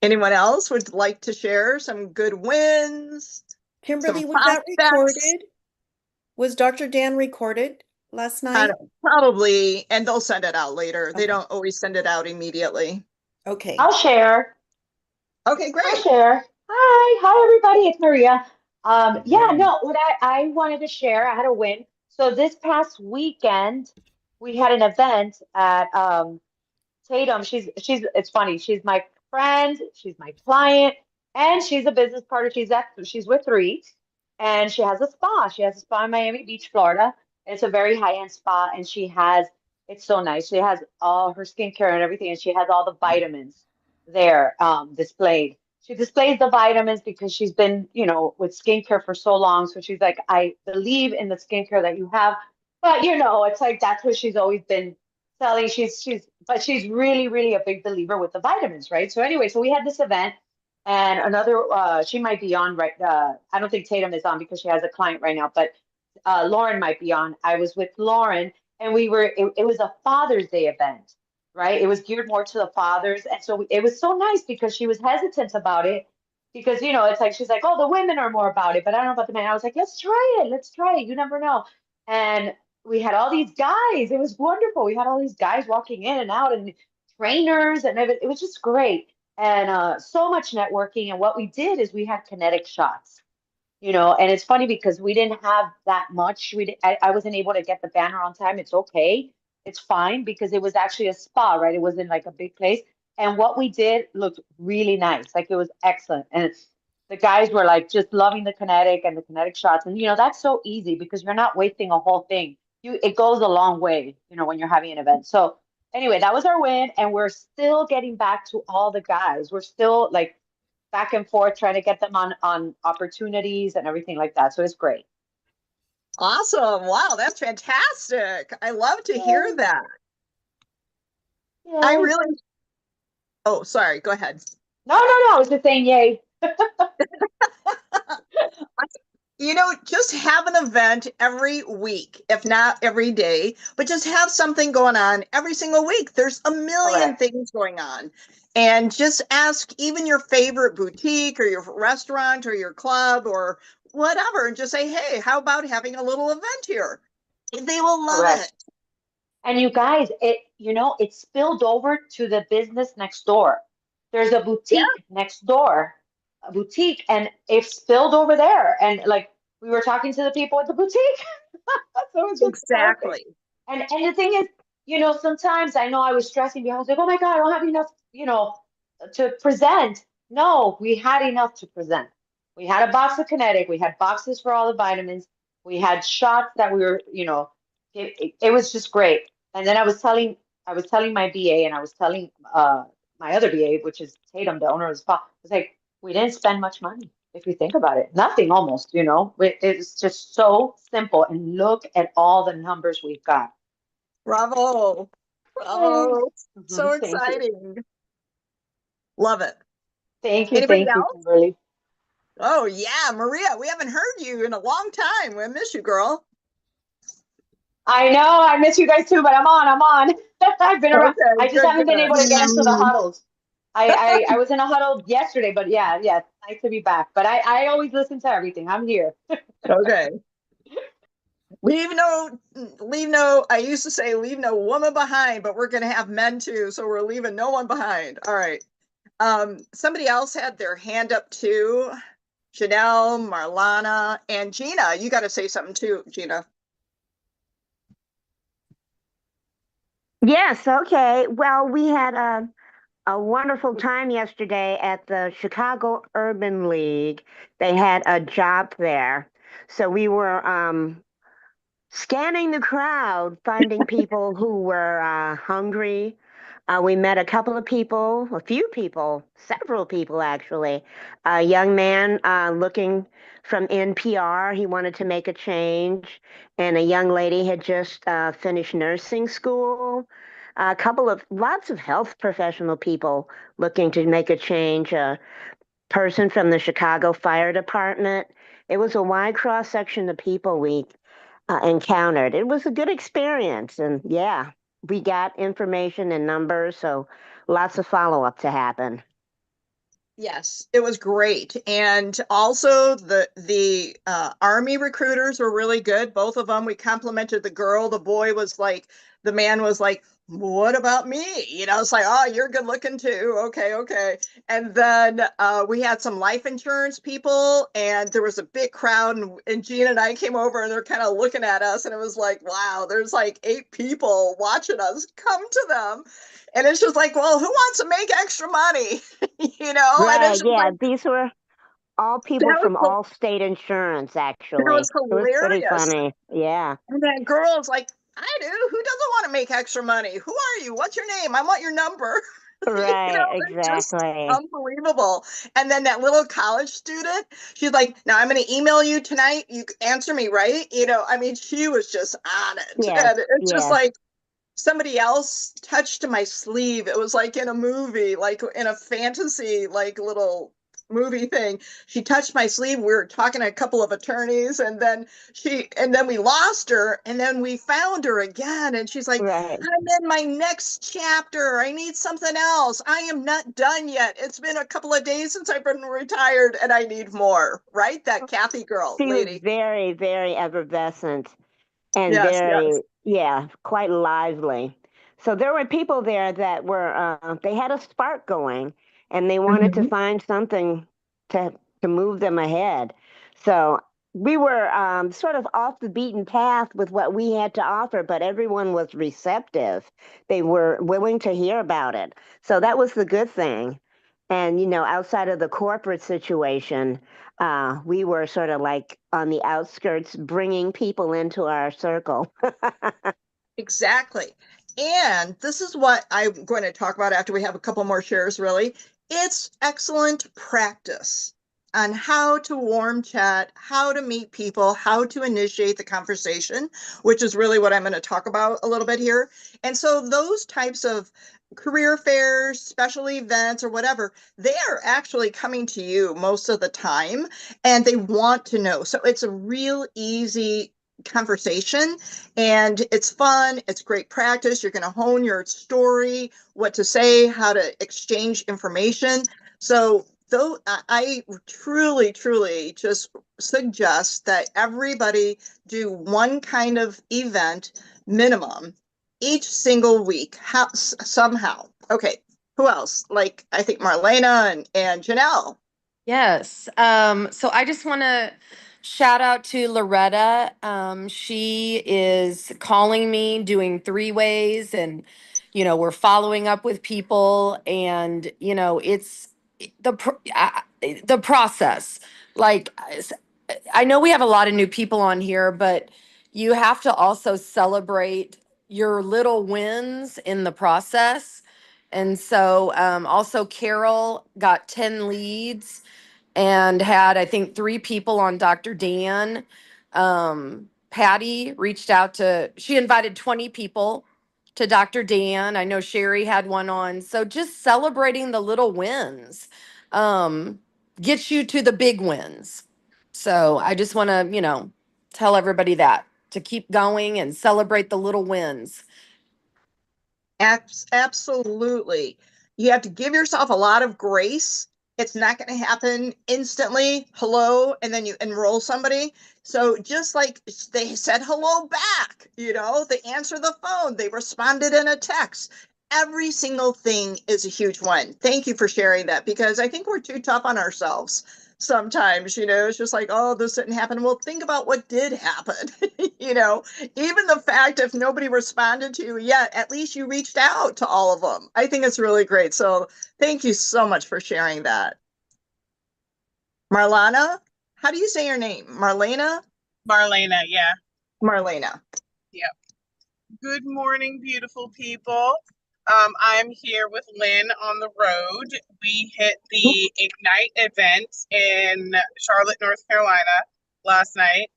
Anyone else would like to share some good wins, some Kimberly, was that prospects? recorded? Was Dr. Dan recorded last I night? don't, probably, and they'll send it out later. They Okay. don't always send it out immediately. Okay. I'll share. Okay, I'll great. share. Hi everybody. It's Maria. Yeah, Morning. no, what I wanted to share, I had a win. So this past weekend, we had an event at Tatum. It's funny. She's my friend, she's my client, and she's a business partner. She's with three, and she has a spa. She has a spa in Miami Beach, Florida. It's a very high-end spa, and it's so nice. She has all her skincare and everything, and she has all the vitamins there displayed. She displays the vitamins because she's been, with skincare for so long. So she's like, I believe in the skincare that you have. But it's like that's what she's always been selling. But she's really, really a big believer with the vitamins, right? So anyway, so we had this event, and another she might be on right. I don't think Tatum is on because she has a client right now, but Lauren might be on. I was with Lauren, and it was a Father's Day event, right? It was geared more to the fathers, and so it was so nice because she was hesitant about it because it's like she's like, oh, the women are more about it, but I don't know about the men. I was like, let's try it. You never know. And we had all these guys. It was wonderful. We had all these guys walking in and out, and trainers, and it was just great. And so much networking. And what we did is we had kinetic shots. And it's funny because we didn't have that much. I wasn't able to get the banner on time. It's okay. It's fine because it was actually a spa, right? It wasn't like a big place. And what we did looked really nice. Like it was excellent. And the guys were like just loving the kinetic and the kinetic shots. And that's so easy because you're not wasting a whole thing. It goes a long way, when you're having an event. So anyway, that was our win. And we're still getting back to all the guys. We're still like back and forth trying to get them on opportunities and everything like that. So it's great. Awesome. Wow, that's fantastic. I love to hear Yay. that. I Yay. really, oh, sorry, go ahead. No, no, no. I was just saying yay. Just have an event every week, if not every day, but just have something going on every single week. There's a million Correct. things going on. And just ask even your favorite boutique or your restaurant or your club or whatever, and just say, hey, how about having a little event here? They will love Correct. it. And you guys, it spilled over to the business next door. There's a Yeah, boutique next door, a boutique, and it spilled over there. And like we were talking to the people at the boutique. So it's just perfect. exactly. And the thing is, sometimes I know I was stressing because I was like, oh my God, I don't have enough, to present. No, we had enough to present. We had a box of kinetic, we had boxes for all the vitamins, we had shots that we were, it was just great. And then I was telling my BA and I was telling my other BA, which is Tatum, the owner of the spa, I was like, we didn't spend much money if you think about it. Nothing almost, It's just so simple. And look at all the numbers we've got. Bravo. Yay. Bravo. So Thank you. exciting. Love it. Anybody Thank you, else? Kimberly. Oh, yeah, Maria, we haven't heard you in a long time. We miss you, girl. I know I miss you guys too, but I'm on. I'm on. I've been around. Okay, I just good, haven't been able to get into the good. huddles. I was in a huddle yesterday, but yeah, yeah, it's nice to be back. But I always listen to everything. I'm here. Okay. Leave no, I used to say leave no woman behind, but we're going to have men too. So we're leaving no one behind. All right. Somebody else had their hand up too. Janelle, Marlana, and Gina. You got to say something too, Gina. Yes, okay. Well, we had a wonderful time yesterday at the Chicago Urban League. They had a job there. So we were scanning the crowd, finding people who were hungry. We met a couple of people, a few people, several people actually. A young man looking from NPR, he wanted to make a change, and a young lady had just finished nursing school. A couple of lots of health professional people looking to make a change. A person from the Chicago Fire Department. It was a wide cross section of people we encountered. It was a good experience. And yeah, we got information and numbers, so lots of follow up to happen. Yes, it was great. And also the army recruiters were really good. Both of them. We complimented the girl. The boy was like, the man was like, what about me? It's like, oh, you're good looking too. Okay, okay. And then we had some life insurance people, and there was a big crowd, and Gene and I came over, and they're kind of looking at us, and it was like, wow, there's like 8 people watching us come to them. And it's just like, well, who wants to make extra money? And it's Right, just yeah, like, these were all people that from was, all state insurance, that actually. was It was pretty hilarious. funny. Yeah, And that girl's like, I do. Who doesn't want to make extra money? Who are you? What's your name? I want your number. right, They're just exactly. unbelievable. And then that little college student, she's like, now I'm going to email you tonight. You answer me, right? I mean, she was just on it. Yes, And it's just yes, like, somebody else touched my sleeve. It was like in a movie, like in a fantasy, like little movie thing. She touched my sleeve. We were talking to a couple of attorneys, and then we lost her, and then we found her again. And she's like, right. I'm in my next chapter. I need something else. I am not done yet. It's been a couple of days since I've been retired, and I need more. Right? That Kathy girl, She was lady. very, very effervescent and Yes, very, yes. yeah, quite lively. So there were people there that were, they had a spark going and they wanted to Mhm. find something to to move them ahead. So we were sort of off the beaten path with what we had to offer, but everyone was receptive. They were willing to hear about it. So that was the good thing. And, outside of the corporate situation, we were sort of like on the outskirts, bringing people into our circle. Exactly. And this is what I'm going to talk about after we have a couple more shares, really. It's excellent practice on how to warm chat, how to meet people, how to initiate the conversation, which is really what I'm going to talk about a little bit here. And so, those types of career fairs, special events, or whatever, they are actually coming to you most of the time and they want to know. So, it's a real easy conversation and it's fun. It's great practice. You're going to hone your story, what to say, how to exchange information. So, though I truly, truly just suggest that everybody do one kind of event minimum each single week, somehow. Okay, who else? Like I think Marlena and Janelle. Yes. So I just want to shout out to Loretta. She is calling me, doing three ways, and we're following up with people, and it's the process. Like I know we have a lot of new people on here, but you have to also celebrate your little wins in the process. And so, also, Carol got 10 leads and had, I think, 3 people on Dr. Dan. Patty reached out she invited 20 people to Dr. Dan. I know Sherry had one on. So just celebrating the little wins um, gets you to the big wins. So I just want to, tell everybody that to keep going and celebrate the little wins. Absolutely. You have to give yourself a lot of grace. It's not going to happen instantly. Hello, and then you enroll somebody. So just like they said hello back, they answer the phone, they responded in a text. Every single thing is a huge one. Thank you for sharing that because I think we're too tough on ourselves sometimes, it's just like, oh, this didn't happen. Well, think about what did happen. Even the fact if nobody responded to you yet, at least you reached out to all of them. I think it's really great. So thank you so much for sharing that. Marlana, how do you say your name? Marlena? Marlena, yeah. Marlena. Yeah. Good morning, beautiful people. I'm here with Lynn on the road. We hit the Ignite event in Charlotte, North Carolina last night,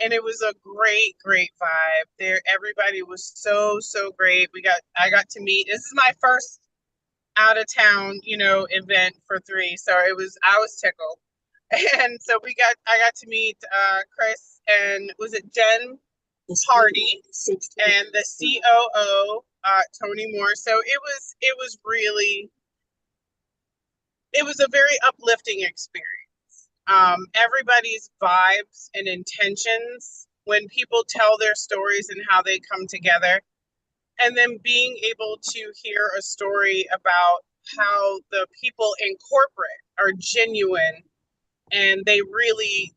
and it was a great, great vibe there. Everybody was so, so great. I got to meet, this is my first out of town, event for 3. So I was tickled. And so I got to meet Chris and was it Jen Hardy and the COO Tony Moore. So it was really it was a very uplifting experience. Everybody's vibes and intentions when people tell their stories and how they come together, and then being able to hear a story about how the people in corporate are genuine and they really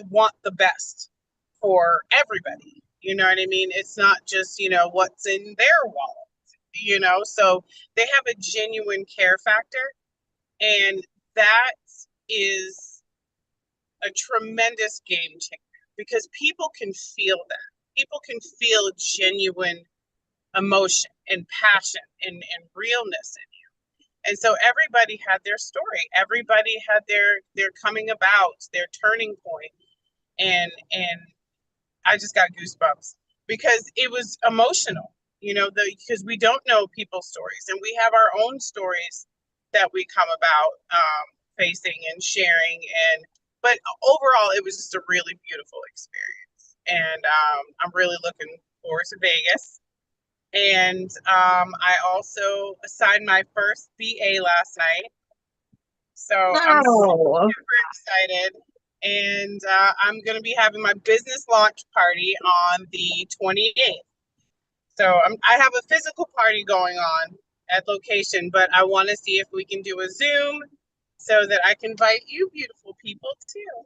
want the best for everybody. You know what I mean? It's not just, what's in their wallet, so they have a genuine care factor, and that is a tremendous game changer because people can feel that. People can feel genuine emotion and passion and realness in you. And so everybody had their story. Everybody had their coming about, their turning point. And I just got goosebumps because it was emotional, because we don't know people's stories and we have our own stories that we come about facing and sharing. But overall, it was just a really beautiful experience. And I'm really looking forward to Vegas. And I also signed my first BA last night. So I'm Wow. super excited. And I'm going to be having my business launch party on the 28th. So I have a physical party going on at location, but I want to see if we can do a Zoom so that I can invite you beautiful people too.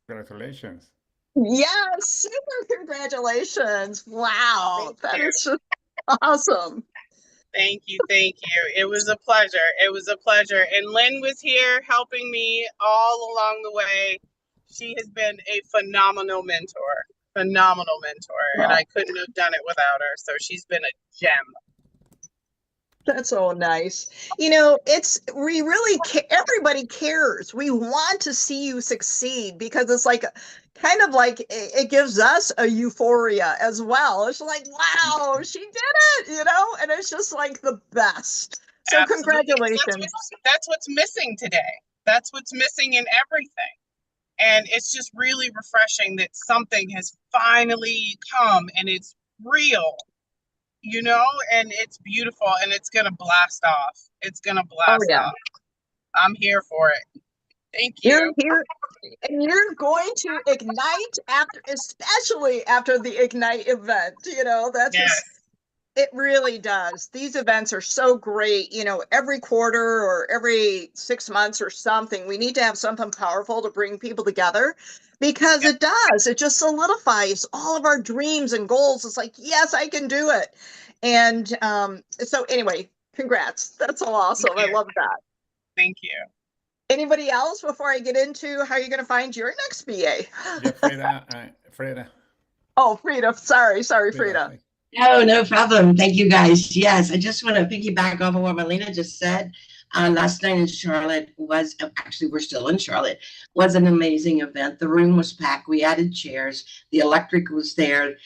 Congratulations. Yes, super congratulations. Wow, Thank that you. is just awesome. Thank you. Thank you. It was a pleasure. It was a pleasure. And Lynn was here helping me all along the way. She has been a phenomenal mentor, and Wow. I couldn't have done it without her. So she's been a gem. That's so nice. We really everybody cares. We want to see you succeed because it's like kind of like it gives us a euphoria as well. It's like, wow, she did it, and it's just like the best. So Absolutely. congratulations. That's what's missing today. That's what's missing in everything. And it's just really refreshing that something has finally come and it's real, and it's beautiful and it's going to blast off. It's going to Oh blast yeah. off. I'm here for it. Thank You're you. here and you're going to ignite especially after the Ignite event. That's just Yes. It really does. These events are so great. Every quarter or every 6 months or something, we need to have something powerful to bring people together because Yep. it does. It just solidifies all of our dreams and goals. It's like, yes, I can do it. And so, anyway, congrats. That's so awesome. I love that. Thank you. Anybody else before I get into how you're going to find your next BA? Yeah, Freda. Oh, Frida. Sorry, Frida. Frida. No, no problem. Thank you, guys. Yes, I just want to piggyback off of what Marlena just said. Last night in Charlotte was actually, we're still in Charlotte, was an amazing event. The room was packed. We added chairs. The electric was there.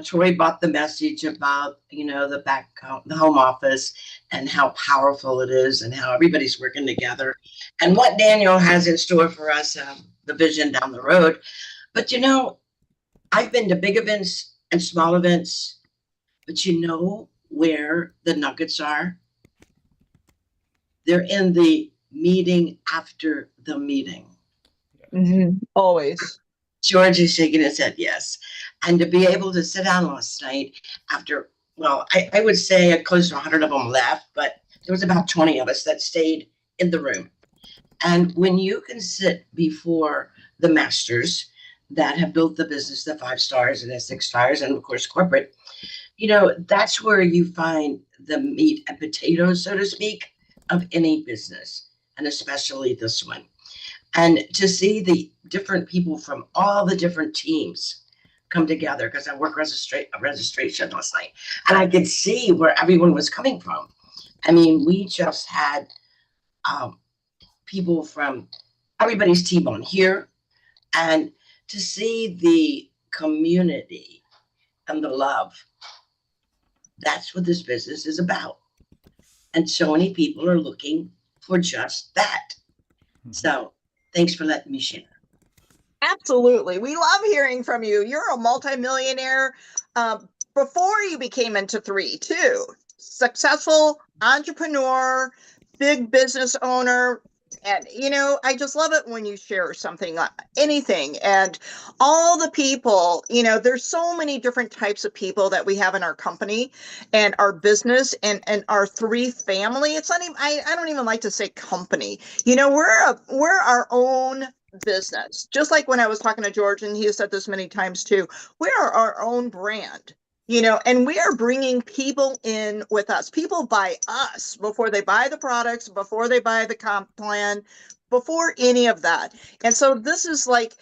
Troy brought the message about, the home office and how powerful it is and how everybody's working together and what Daniel has in store for us, the vision down the road. But, I've been to big events and small events. But you know where the nuggets are? They're in the meeting after the meeting. Always. George is shaking his head, yes. And to be able to sit down last night after, well, I would say close to 100 of them left, but there was about 20 of us that stayed in the room. And when you can sit before the masters that have built the business, the 5 stars and the 6 stars, and of course, corporate, that's where you find the meat and potatoes, so to speak, of any business, and especially this one. And to see the different people from all the different teams come together, because I worked registration last night, and I could see where everyone was coming from. I mean, we just had people from everybody's team on here, and to see the community and the love. That's what this business is about. And so many people are looking for just that. So thanks for letting me share. Absolutely. We love hearing from you. You're a multimillionaire before you became into 3, too. Successful entrepreneur, big business owner. And, I just love it when you share something, anything. And all the people, there's so many different types of people that we have in our company and our business and our three family. It's not even, I don't even like to say company. We're our own business. Just like when I was talking to George, and he has said this many times too, we are our own brand. And we are bringing people in with us. People buy us before they buy the products, before they buy the comp plan, before any of that. And so this is like,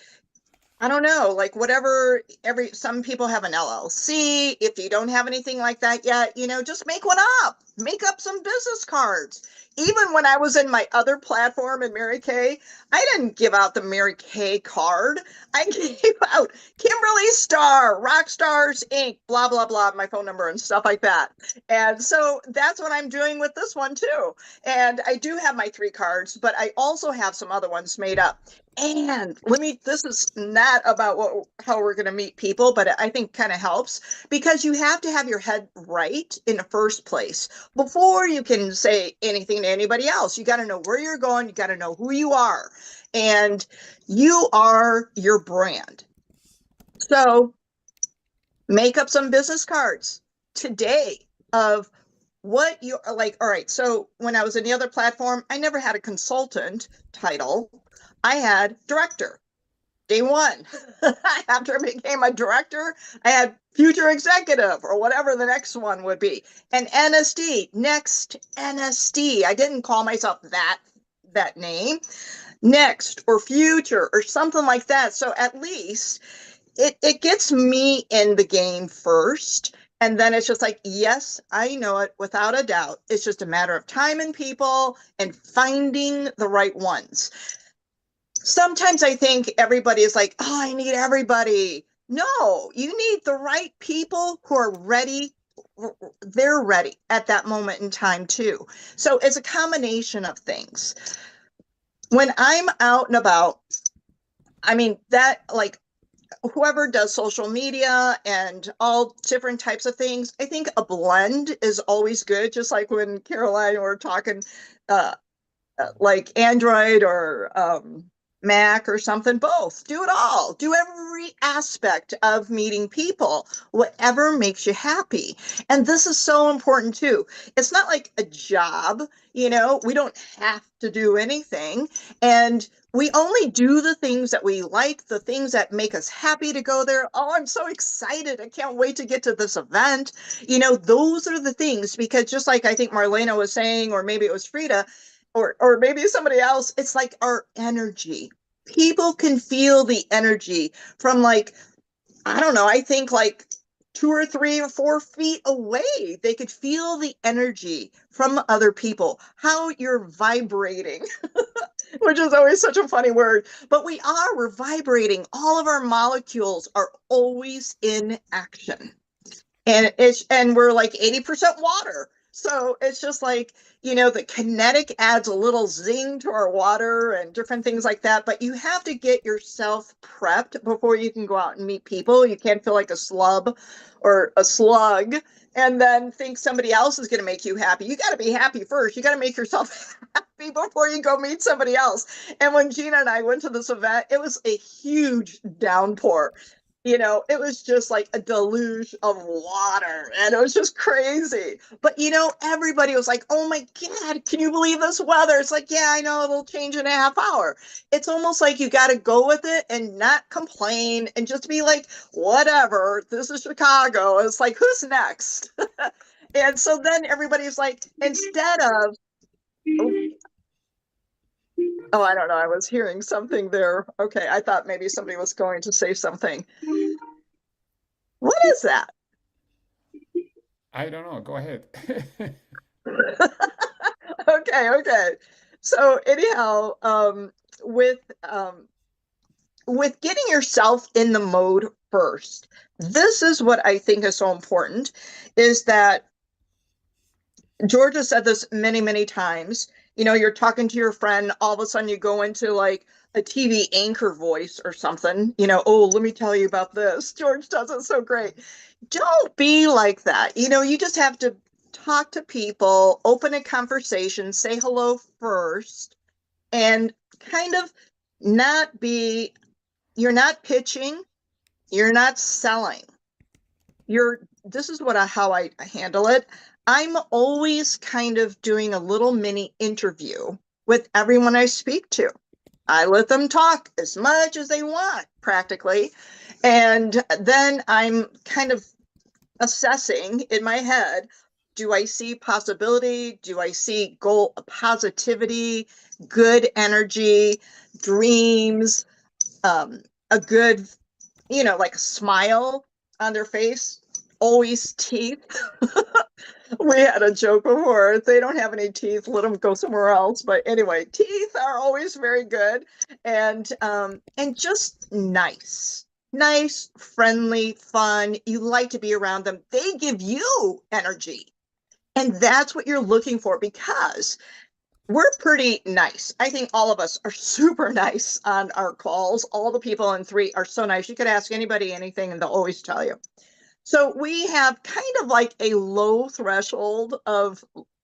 I don't know, like whatever, some people have an LLC. If you don't have anything like that yet, just make one up, make up some business cards. Even when I was in my other platform in Mary Kay, I didn't give out the Mary Kay card. I gave out Kimberly Starr, Rock Stars Inc., blah, blah, blah, my phone number and stuff like that. And so that's what I'm doing with this one too. And I do have my 3 cards, but I also have some other ones made up. And this is not about how we're going to meet people, but I think kind of helps because you have to have your head right in the first place before you can say anything to anybody else. You got to know where you're going. You got to know who you are, and you are your brand. So make up some business cards today of what you are like. All right. So when I was in the other platform, I never had a consultant title. I had director. Day one. After I became a director, I had future executive or whatever the next one would be. And NSD, next NSD. I didn't call myself that name. Next or future or something like that. So at least it gets me in the game first. And then it's just like, yes, I know it without a doubt. It's just a matter of time and people and finding the right ones. Sometimes I think everybody is like, oh, I need everybody. No, you need the right people who are ready. They're ready at that moment in time too. So it's a combination of things. When I'm out and about, I mean, that like whoever does social media and all different types of things, I think a blend is always good. Just like when Caroline were talking, like Android or Mac or something, both. Do it all. Do every aspect of meeting people, whatever makes you happy. And this is so important too. It's not like a job, we don't have to do anything. And we only do the things that we like, the things that make us happy to go there. Oh, I'm so excited. I can't wait to get to this event. Those are the things, because just like I think Marlena was saying, or maybe it was Frida, or maybe somebody else, it's like our energy. People can feel the energy from like, I don't know, I think like 2 or 3 or 4 feet away. They could feel the energy from other people, how you're vibrating, which is always such a funny word, but we're vibrating. All of our molecules are always in action. And we're like 80% water. So it's just like, the kinetic adds a little zing to our water and different things like that. But you have to get yourself prepped before you can go out and meet people. You can't feel like a slub or a slug and then think somebody else is going to make you happy. You got to be happy first. You got to make yourself happy before you go meet somebody else. And when Gina and I went to this event, it was a huge downpour. It was just like a deluge of water and it was just crazy. But, everybody was like, oh my God, can you believe this weather? It's like, yeah, I know it'll change in a half hour. It's almost like you got to go with it and not complain and just be like, whatever, this is Chicago. It's like, who's next? And so then everybody's like, instead of, oh, I don't know. I was hearing something there. Okay, I thought maybe somebody was going to say something. What is that? I don't know. Go ahead. Okay. So anyhow, with getting yourself in the mode first, this is what I think is so important, is that Georgia said this many, many times. You're talking to your friend, all of a sudden you go into like a TV anchor voice or something, oh, let me tell you about this. George does it so great. Don't be like that. You just have to talk to people, open a conversation, say hello first, and kind of not be, you're not pitching, you're not selling. This is how I handle it. I'm always kind of doing a little mini interview with everyone I speak to. I let them talk as much as they want, practically. And then I'm kind of assessing in my head, do I see possibility? Do I see goal positivity, good energy, dreams, a good, like a smile on their face, always teeth. We had a joke before. If they don't have any teeth, let them go somewhere else. But anyway, teeth are always very good, and just nice, friendly, fun. You like to be around them. They give you energy, and that's what you're looking for, because we're pretty nice. I think all of us are super nice on our calls. All the people in 3 are so nice. You could ask anybody anything and they'll always tell you. So we have kind of like a low threshold of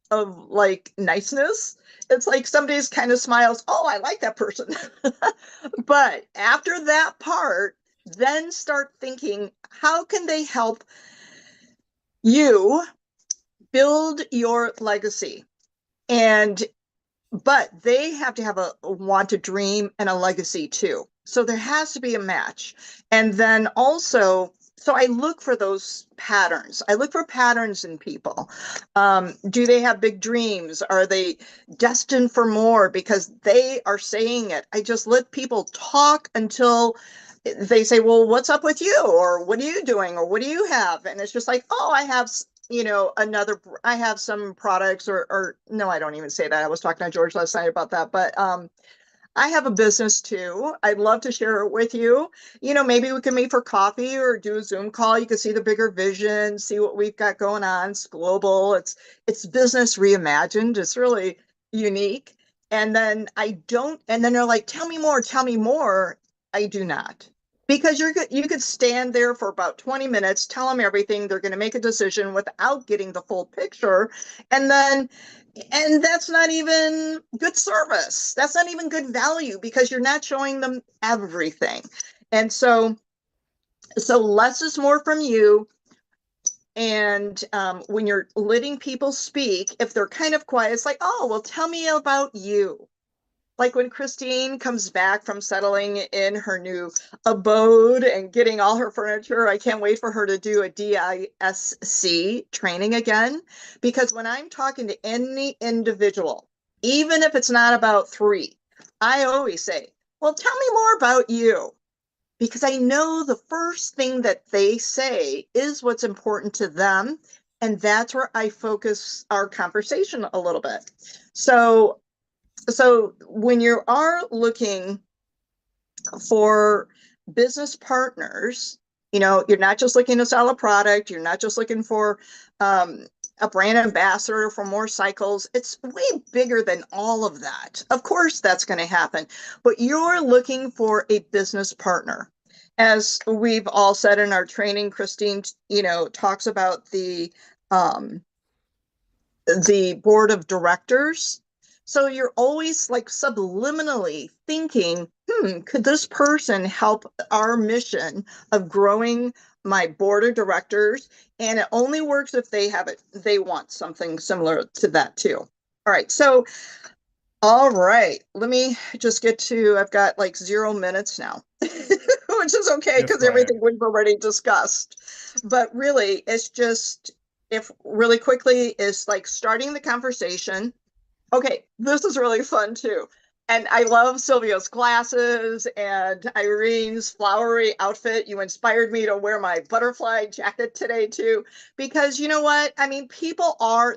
like niceness. It's like somebody's kind of smiles, oh, I like that person. But after that part, then start thinking, how can they help you build your legacy? But they have to have a want to dream and a legacy too. So there has to be a match. And then also, so I look for those patterns. I look for patterns in people. Do they have big dreams? Are they destined for more because they are saying it? I just let people talk until they say, well, what's up with you? Or what are you doing? Or what do you have? And it's just like, oh, I have I have some products, or no, I don't even say that. I was talking to George last night about that, but I have a business too. I'd love to share it with you. Maybe we can meet for coffee or do a Zoom call. You can see the bigger vision, see what we've got going on. It's global. It's business reimagined. It's really unique. And then and then they're like, tell me more, tell me more. I do not. Because you could stand there for about 20 minutes, tell them everything. They're going to make a decision without getting the full picture. And that's not even good service. That's not even good value, because you're not showing them everything. And so less is more from you. And when you're letting people speak, if they're kind of quiet, it's like, oh, well, tell me about you. Like when Christine comes back from settling in her new abode and getting all her furniture, I can't wait for her to do a DISC training again. Because when I'm talking to any individual, even if it's not about 3, I always say, well, tell me more about you. Because I know the first thing that they say is what's important to them. And that's where I focus our conversation a little bit. So when you are looking for business partners, you're not just looking to sell a product. You're not just looking for a brand ambassador for more cycles. It's way bigger than all of that. Of course, that's going to happen. But you're looking for a business partner. As we've all said in our training, Christine, talks about the board of directors. So you're always like subliminally thinking, could this person help our mission of growing my board of directors? And it only works if they want something similar to that too. All right, let me just I've got like 0 minutes now, which is okay, because everything we've already discussed. But really, it's just, if really quickly, is like starting the conversation. Okay, this is really fun too. And I love Sylvia's glasses and Irene's flowery outfit. You inspired me to wear my butterfly jacket today too, because you know what? I mean,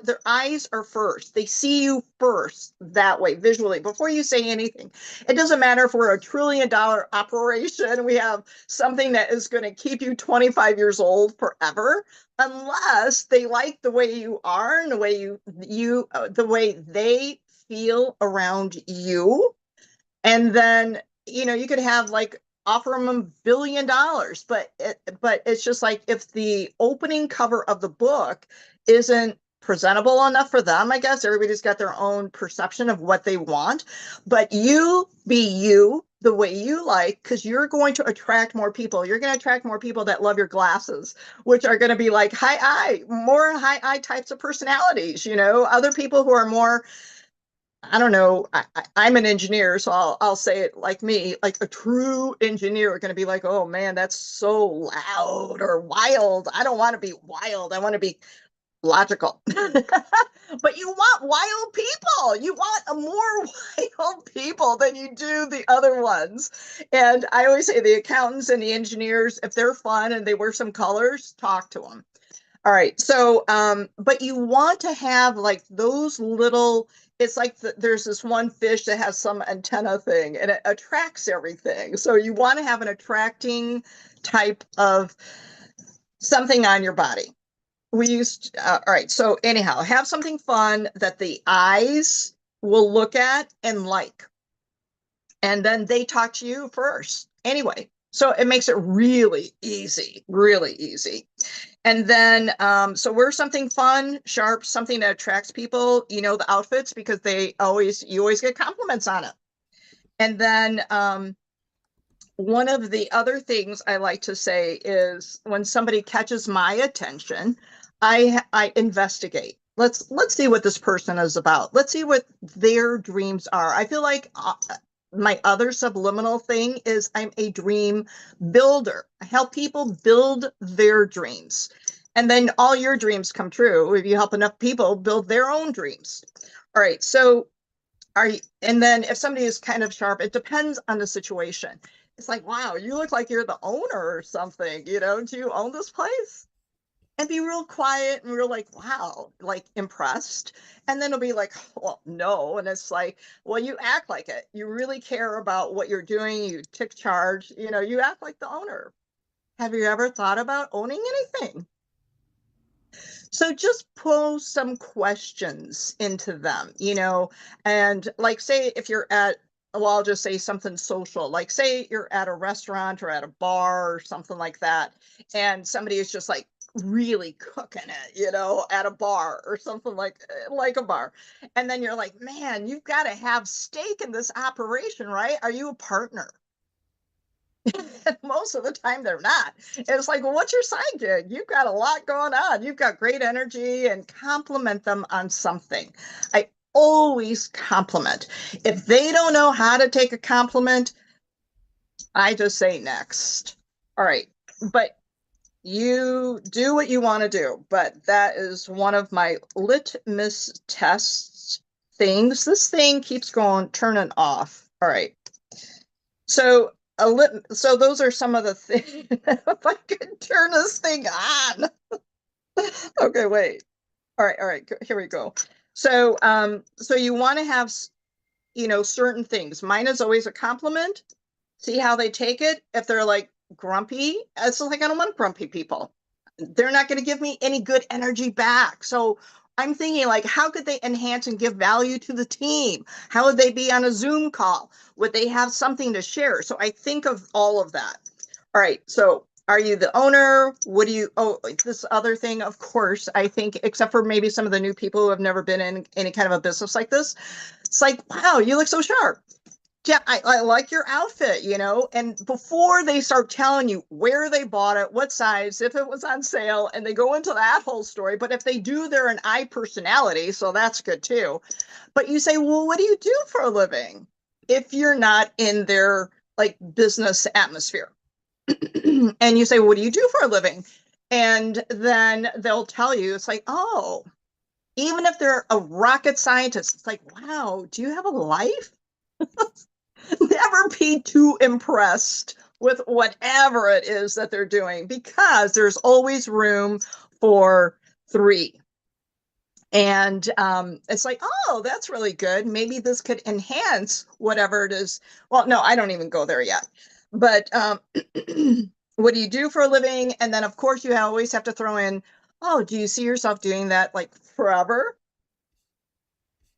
their eyes are first. They see you first that way, visually, before you say anything. It doesn't matter if we're a $1 trillion operation. We have something that is going to keep you 25 years old forever, unless they like the way you are and the way they feel around you. And then you could have like offer them $1 billion, but it's just like, if the opening cover of the book isn't presentable enough for them, I guess. Everybody's got their own perception of what they want, but you be you the way you like, because you're going to attract more people. You're going to attract more people that love your glasses, which are going to be like more high eye types of personalities, other people who are more, I don't know. I'm an engineer, so I'll say it like me, like a true engineer are going to be like, oh man, that's so loud or wild. I don't want to be wild. I want to be logical. But you want wild people. You want a more wild people than you do the other ones. And I always say the accountants and the engineers, if they're fun and they wear some colors, talk to them. All right. So, but you want to have like those little, it's like there's this one fish that has some antenna thing and it attracts everything. So you want to have an attracting type of something on your body. All right. So anyhow, have something fun that the eyes will look at and like. And then they talk to you first. Anyway, so it makes it really easy, really easy. And then, so wear something fun, sharp, something that attracts people, the outfits, because you always get compliments on it. And then, one of the other things I like to say is when somebody catches my attention, I investigate. Let's see what this person is about. Let's see what their dreams are. I feel like my other subliminal thing is I'm a dream builder. I help people build their dreams. And then all your dreams come true if you help enough people build their own dreams. All right. So and then if somebody is kind of sharp, it depends on the situation. It's like, wow, you look like you're the owner or something, do you own this place? And be real quiet and real like, wow, like impressed. And then it'll be like, well, no. And it's like, well, you act like it. You really care about what you're doing. You take charge, you act like the owner. Have you ever thought about owning anything? So just pose some questions into them, and like say if you're well, I'll just say something social, like say you're at a restaurant or at a bar or something like that, and somebody is just like really cooking it, at a bar or something like a bar. And then you're like, man, you've got to have stake in this operation, right? Are you a partner? And most of the time they're not. It's like, well, what's your side gig? You've got a lot going on. You've got great energy, and compliment them on something. I always compliment. If they don't know how to take a compliment, I just say next. All right. But you do what you want to do. But that is one of my litmus tests things. This thing keeps going, turning off. All right. So so those are some of the things. If I could turn this thing on. Okay, wait. All right, here we go. So so you want to have certain things. Mine is always a compliment. See how they take it. If they're like grumpy, it's like I don't want grumpy people. They're not going to give me any good energy back. So I'm thinking like, how could they enhance and give value to the team? How would they be on a Zoom call? Would they have something to share? So I think of all of that. All right. So are you the owner? This other thing, of course, I think, except for maybe some of the new people who have never been in any kind of a business like this, it's like, wow, you look so sharp. Yeah, I like your outfit, and before they start telling you where they bought it, what size, if it was on sale, and they go into that whole story. But if they do, they're an I personality, so that's good too. But you say, well, what do you do for a living? If you're not in their like business atmosphere. And you say, what do you do for a living? And then they'll tell you, it's like, oh, even if they're a rocket scientist, it's like, wow, do you have a life? Never be too impressed with whatever it is that they're doing, because there's always room for three. And it's like, oh, that's really good. Maybe this could enhance whatever it is. Well, no, I don't even go there yet. But what do you do for a living? And then, of course, you always have to throw in, oh, do you see yourself doing that like forever?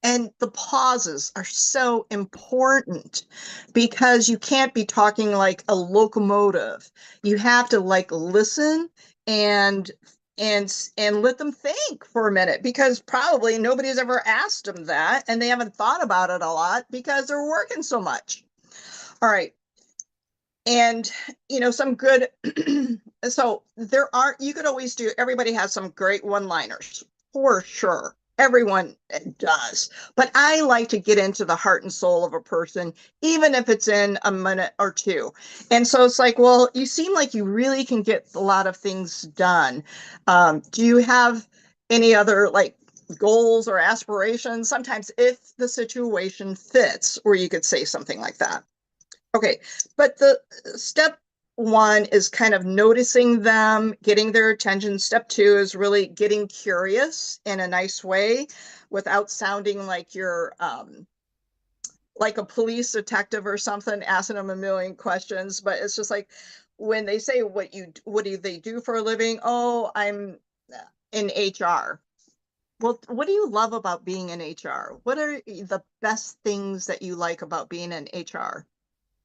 And the pauses are so important, because you can't be talking like a locomotive. You have to like listen and and let them think for a minute, because probably nobody's ever asked them that, and they haven't thought about it a lot because they're working so much. All right. And some good so there are, you could always do, everybody has some great one-liners for sure. Everyone does. But I like to get into the heart and soul of a person, even if it's in a minute or two. And so it's like, well, you seem like you really can get a lot of things done. Do you have any other like goals or aspirations? Sometimes if the situation fits, or you could say something like that. Okay, but the step one is kind of noticing them, getting their attention. Step two is really getting curious in a nice way without sounding like you're like a police detective or something, asking them a million questions. But it's just like when they say, what do they do for a living? Oh, I'm in HR. Well, what do you love about being in HR? What are the best things that you like about being in HR?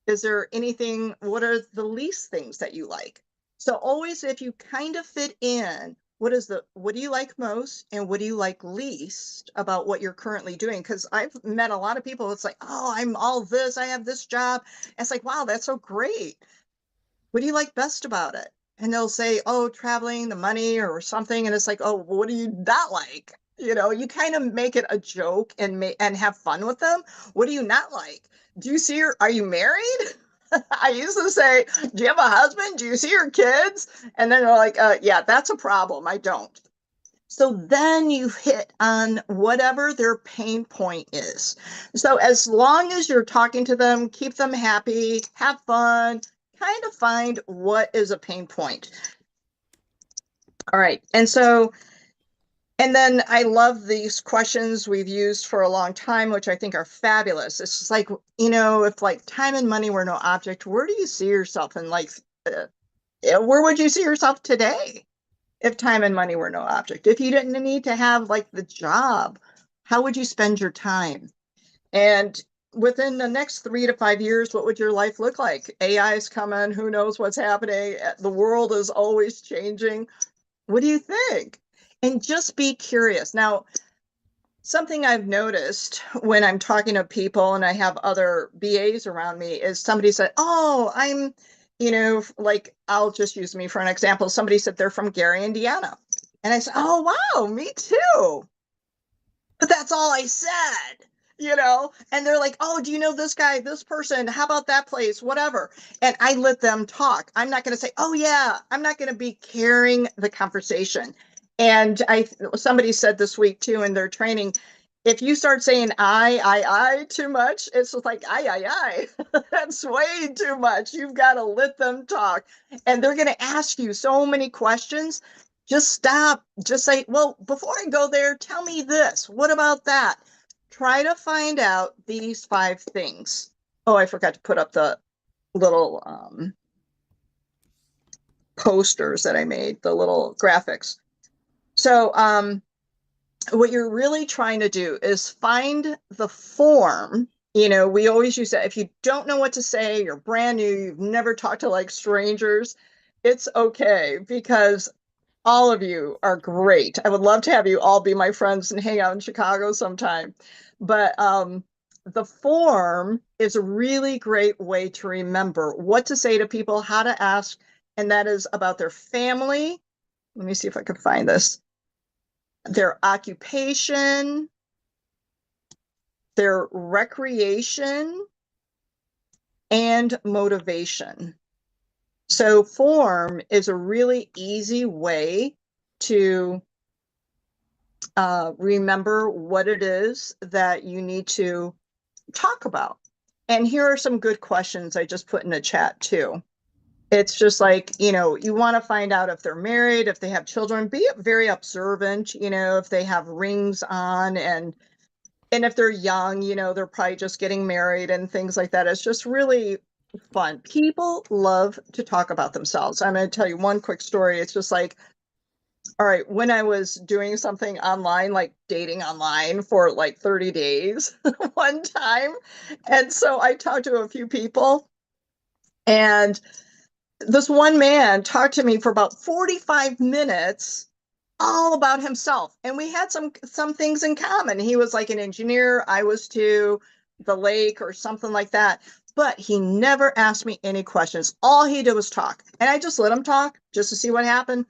Is there anything, what are the least things that you like? So always, if you kind of fit in, what do you like most and what do you like least about what you're currently doing? Because I've met a lot of people, it's like, oh, I'm all this, I have this job. And it's like, wow, that's so great. What do you like best about it? And they'll say, oh, traveling, the money or something. And it's like, oh, what do you not like? You kind of make it a joke and have fun with them. What do you not like? Are you married? I used to say, do you have a husband? Do you see your kids? And then they're like, yeah, that's a problem. I don't. So then you hit on whatever their pain point is. So as long as you're talking to them, keep them happy, have fun, kind of find what is a pain point. All right. And then I love these questions we've used for a long time, which I think are fabulous. It's just like, if like time and money were no object, where do you see yourself in like, where would you see yourself today? If time and money were no object, if you didn't need to have like the job, how would you spend your time? And within the next 3 to 5 years, what would your life look like? AI is coming, who knows what's happening? The world is always changing. What do you think? And just be curious. Now, something I've noticed when I'm talking to people and I have other BAs around me is somebody said, oh, I'm, like, I'll just use me for an example. Somebody said they're from Gary, Indiana. And I said, oh, wow, me too. But that's all I said, and they're like, oh, do you know this guy, this person? How about that place? Whatever. And I let them talk. I'm not going to say, oh, yeah, I'm not going to be carrying the conversation. And somebody said this week too in their training, if you start saying I too much, it's just like I. That's way too much. You've got to let them talk. And they're going to ask you so many questions. Just stop. Just say, well, before I go there, tell me this. What about that? Try to find out these 5 things. Oh, I forgot to put up the little posters that I made, the little graphics. So what you're really trying to do is find the form. We always use that. If you don't know what to say, you're brand new, you've never talked to like strangers, it's okay, because all of you are great. I would love to have you all be my friends and hang out in Chicago sometime. But the form is a really great way to remember what to say to people, how to ask, and that is about their family. Let me see if I can find this. Their occupation, their recreation, and motivation. So form is a really easy way to remember what it is that you need to talk about. And here are some good questions I just put in the chat too. It's just like, you want to find out if they're married, if they have children, be very observant, if they have rings on, and if they're young, they're probably just getting married and things like that. It's just really fun. People love to talk about themselves. I'm going to tell you one quick story. It's just like, all right, when I was doing something online, like dating online for like 30 days one time. And so I talked to a few people, and this one man talked to me for about 45 minutes all about himself. And we had some things in common. He was like an engineer, I was to the lake or something like that. But he never asked me any questions. All he did was talk. And I just let him talk just to see what happened.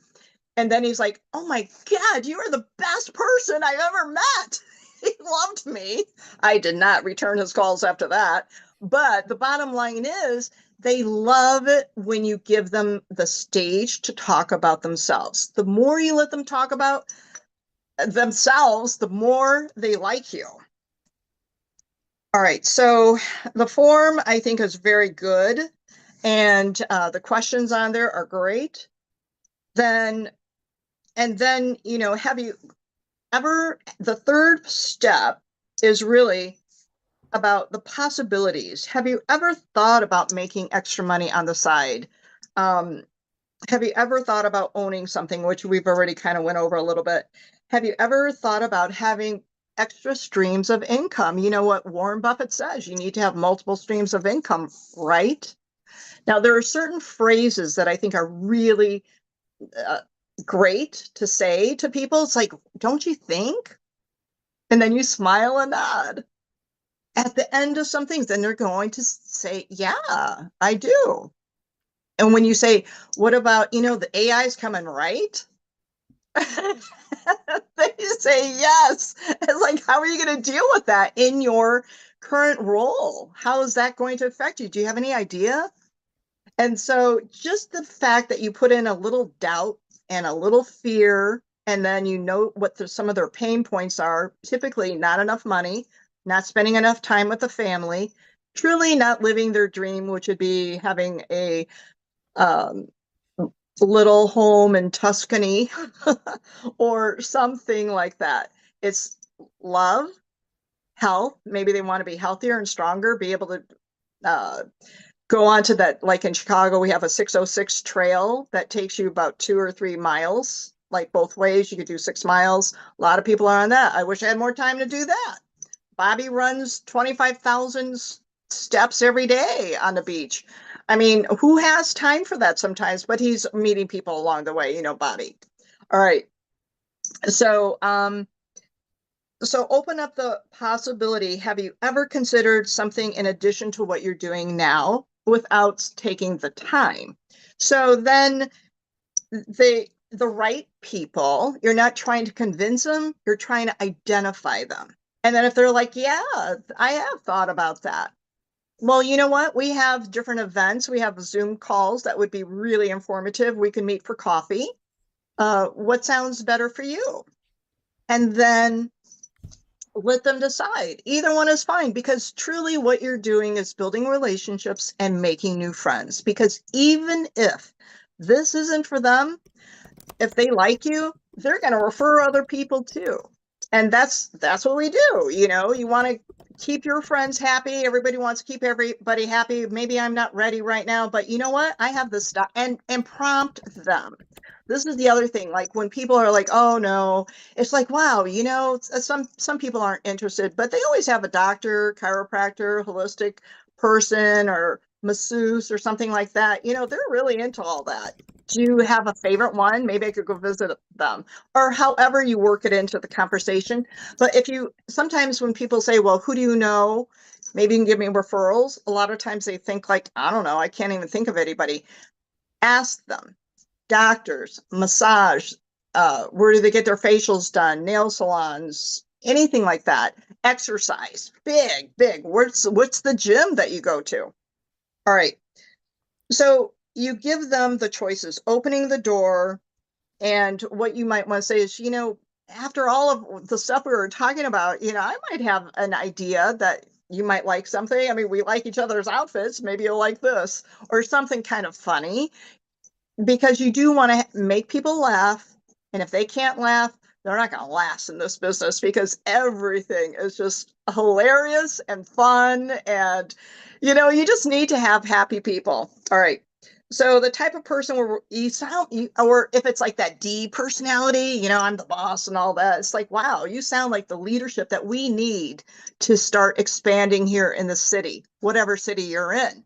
And then he's like, "Oh my God, you are the best person I've ever met." He loved me. I did not return his calls after that. But the bottom line is, they love it when you give them the stage to talk about themselves. The more you let them talk about themselves, the more they like you. All right, so the form I think is very good, and the questions on there are great. Then, have you ever, the third step is really about the possibilities. Have you ever thought about making extra money on the side? Have you ever thought about owning something, which we've already kind of went over a little bit? Have you ever thought about having extra streams of income? You know what Warren Buffett says, you need to have multiple streams of income, right? Now, there are certain phrases that I think are really great to say to people. It's like, don't you think? And then you smile and nod. At the end of some things, then they're going to say, yeah, I do. And when you say, what about, the AI is coming, right? They say yes. It's like, how are you going to deal with that in your current role? How is that going to affect you? Do you have any idea? And so just the fact that you put in a little doubt and a little fear, and then you know what some of their pain points are, typically not enough money, not spending enough time with the family, truly not living their dream, which would be having a little home in Tuscany or something like that. It's love, health. Maybe they want to be healthier and stronger, be able to go on to that. Like in Chicago, we have a 606 trail that takes you about 2 or 3 miles, like both ways. You could do 6 miles. A lot of people are on that. I wish I had more time to do that. Bobby runs 25,000 steps every day on the beach. I mean, who has time for that sometimes? But he's meeting people along the way, Bobby. All right. So, so open up the possibility. Have you ever considered something in addition to what you're doing now without taking the time? So then the right people, you're not trying to convince them, you're trying to identify them. And then if they're like, yeah, I have thought about that. Well, you know what? We have different events. We have Zoom calls that would be really informative. We can meet for coffee. What sounds better for you? And then let them decide. Either one is fine, because truly what you're doing is building relationships and making new friends. Because even if this isn't for them, if they like you, they're going to refer other people too. And that's what we do. You want to keep your friends happy. Everybody wants to keep everybody happy. Maybe I'm not ready right now, but you know what? I have this stuff, and prompt them. This is the other thing. Like when people are like, "Oh no," it's like, wow, some people aren't interested, but they always have a doctor, chiropractor, holistic person, or masseuse or something like that. They're really into all that. Do you have a favorite one? Maybe I could go visit them, or however you work it into the conversation. But sometimes when people say, well, who do you know? Maybe you can give me referrals. A lot of times they think like, I don't know, I can't even think of anybody. Ask them. Doctors, massage, where do they get their facials done? Nail salons, anything like that. Exercise, big. What's the gym that you go to? All right. So you give them the choices, opening the door. And what you might want to say is, after all of the stuff we were talking about, I might have an idea that you might like something. I mean, we like each other's outfits. Maybe you'll like this, or something kind of funny, because you do want to make people laugh. And if they can't laugh, they're not going to last in this business, because everything is just hilarious and fun. And, you just need to have happy people. All right. So the type of person where or if it's like that D personality, I'm the boss and all that, it's like, wow, you sound like the leadership that we need to start expanding here in the city, whatever city you're in.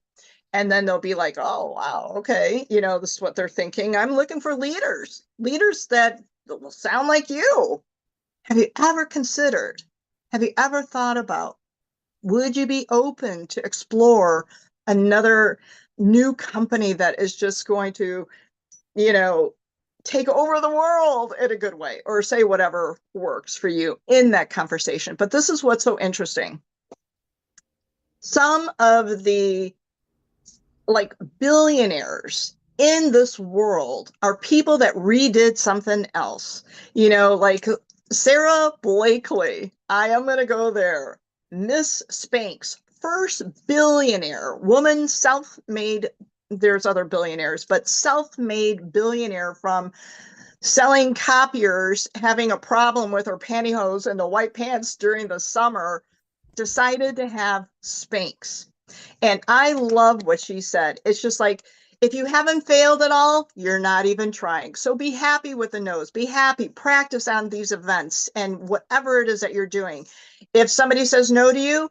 And then they'll be like, oh, wow, okay, this is what they're thinking. I'm looking for leaders that that will sound like you. Have you ever considered, have you ever thought about, would you be open to explore another new company that is just going to, take over the world in a good way, or say whatever works for you in that conversation? But this is what's so interesting. Some of the billionaires in this world are people that redid something else. Like Sarah Blakely. I am going to go there. Miss Spanks, first billionaire woman, self-made. There's other billionaires, but self-made billionaire from selling copiers, having a problem with her pantyhose and the white pants during the summer, decided to have Spanx. And I love what she said. It's just like, if you haven't failed at all, you're not even trying. So be happy with the no's. Be happy. Practice on these events and whatever it is that you're doing. If somebody says no to you,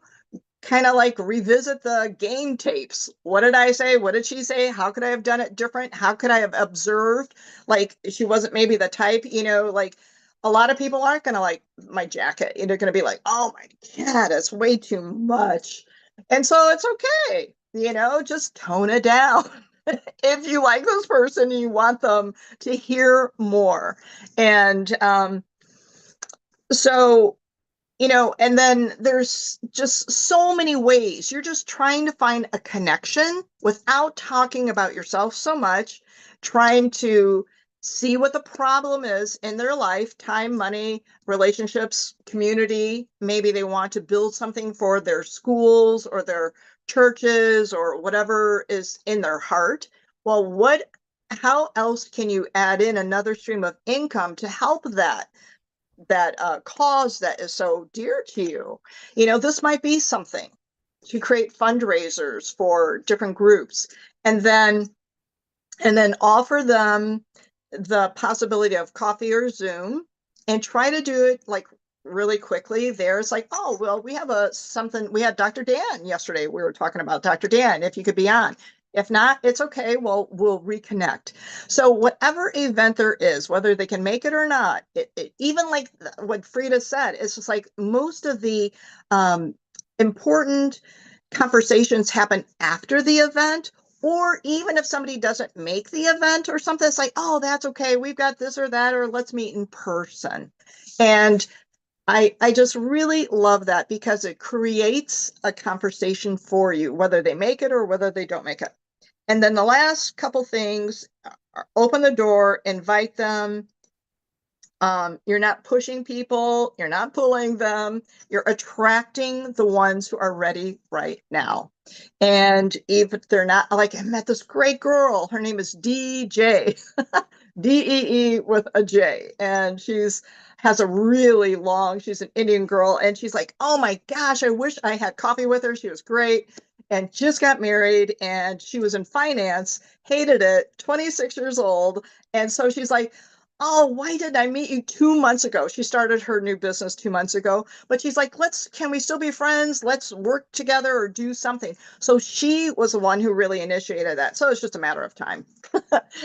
kind of like revisit the game tapes. What did I say? What did she say? How could I have done it different? How could I have observed? Like, she wasn't maybe the type, like a lot of people aren't going to like my jacket. They're going to be like, oh my God, it's way too much. And so it's okay, just tone it down. If you like this person, you want them to hear more. And so and then there's just so many ways. You're just trying to find a connection without talking about yourself so much, trying to see what the problem is in their life: time, money, relationships, community. Maybe they want to build something for their schools or their churches or whatever is in their heart. Well, how else can you add in another stream of income to help that cause that is so dear to you? This might be something to create fundraisers for different groups, and then offer them the possibility of coffee or Zoom, and try to do it like really quickly. There's like, oh, well, we have we had Dr. Dan yesterday. We were talking about Dr. Dan, if you could be on. If not, it's okay. We'll reconnect. So whatever event there is, whether they can make it or not, even like what Frida said, it's just like most of the important conversations happen after the event. Or even if somebody doesn't make the event or something, it's like, oh, that's okay. We've got this or that, or let's meet in person. And I just really love that, because it creates a conversation for you, whether they make it or whether they don't make it. And then the last couple things are: open the door, invite them. You're not pushing people, you're not pulling them, you're attracting the ones who are ready right now. And if they're not, like, I met this great girl, her name is DJ, Dee with a J, and she's an Indian girl, and she's like, oh my gosh, I wish I had coffee with her. She was great, and just got married, and she was in finance, hated it, 26 years old. And so she's like, oh, why didn't I meet you 2 months ago? She started her new business 2 months ago, but she's like, can we still be friends? Let's work together or do something. So she was the one who really initiated that. So it's just a matter of time.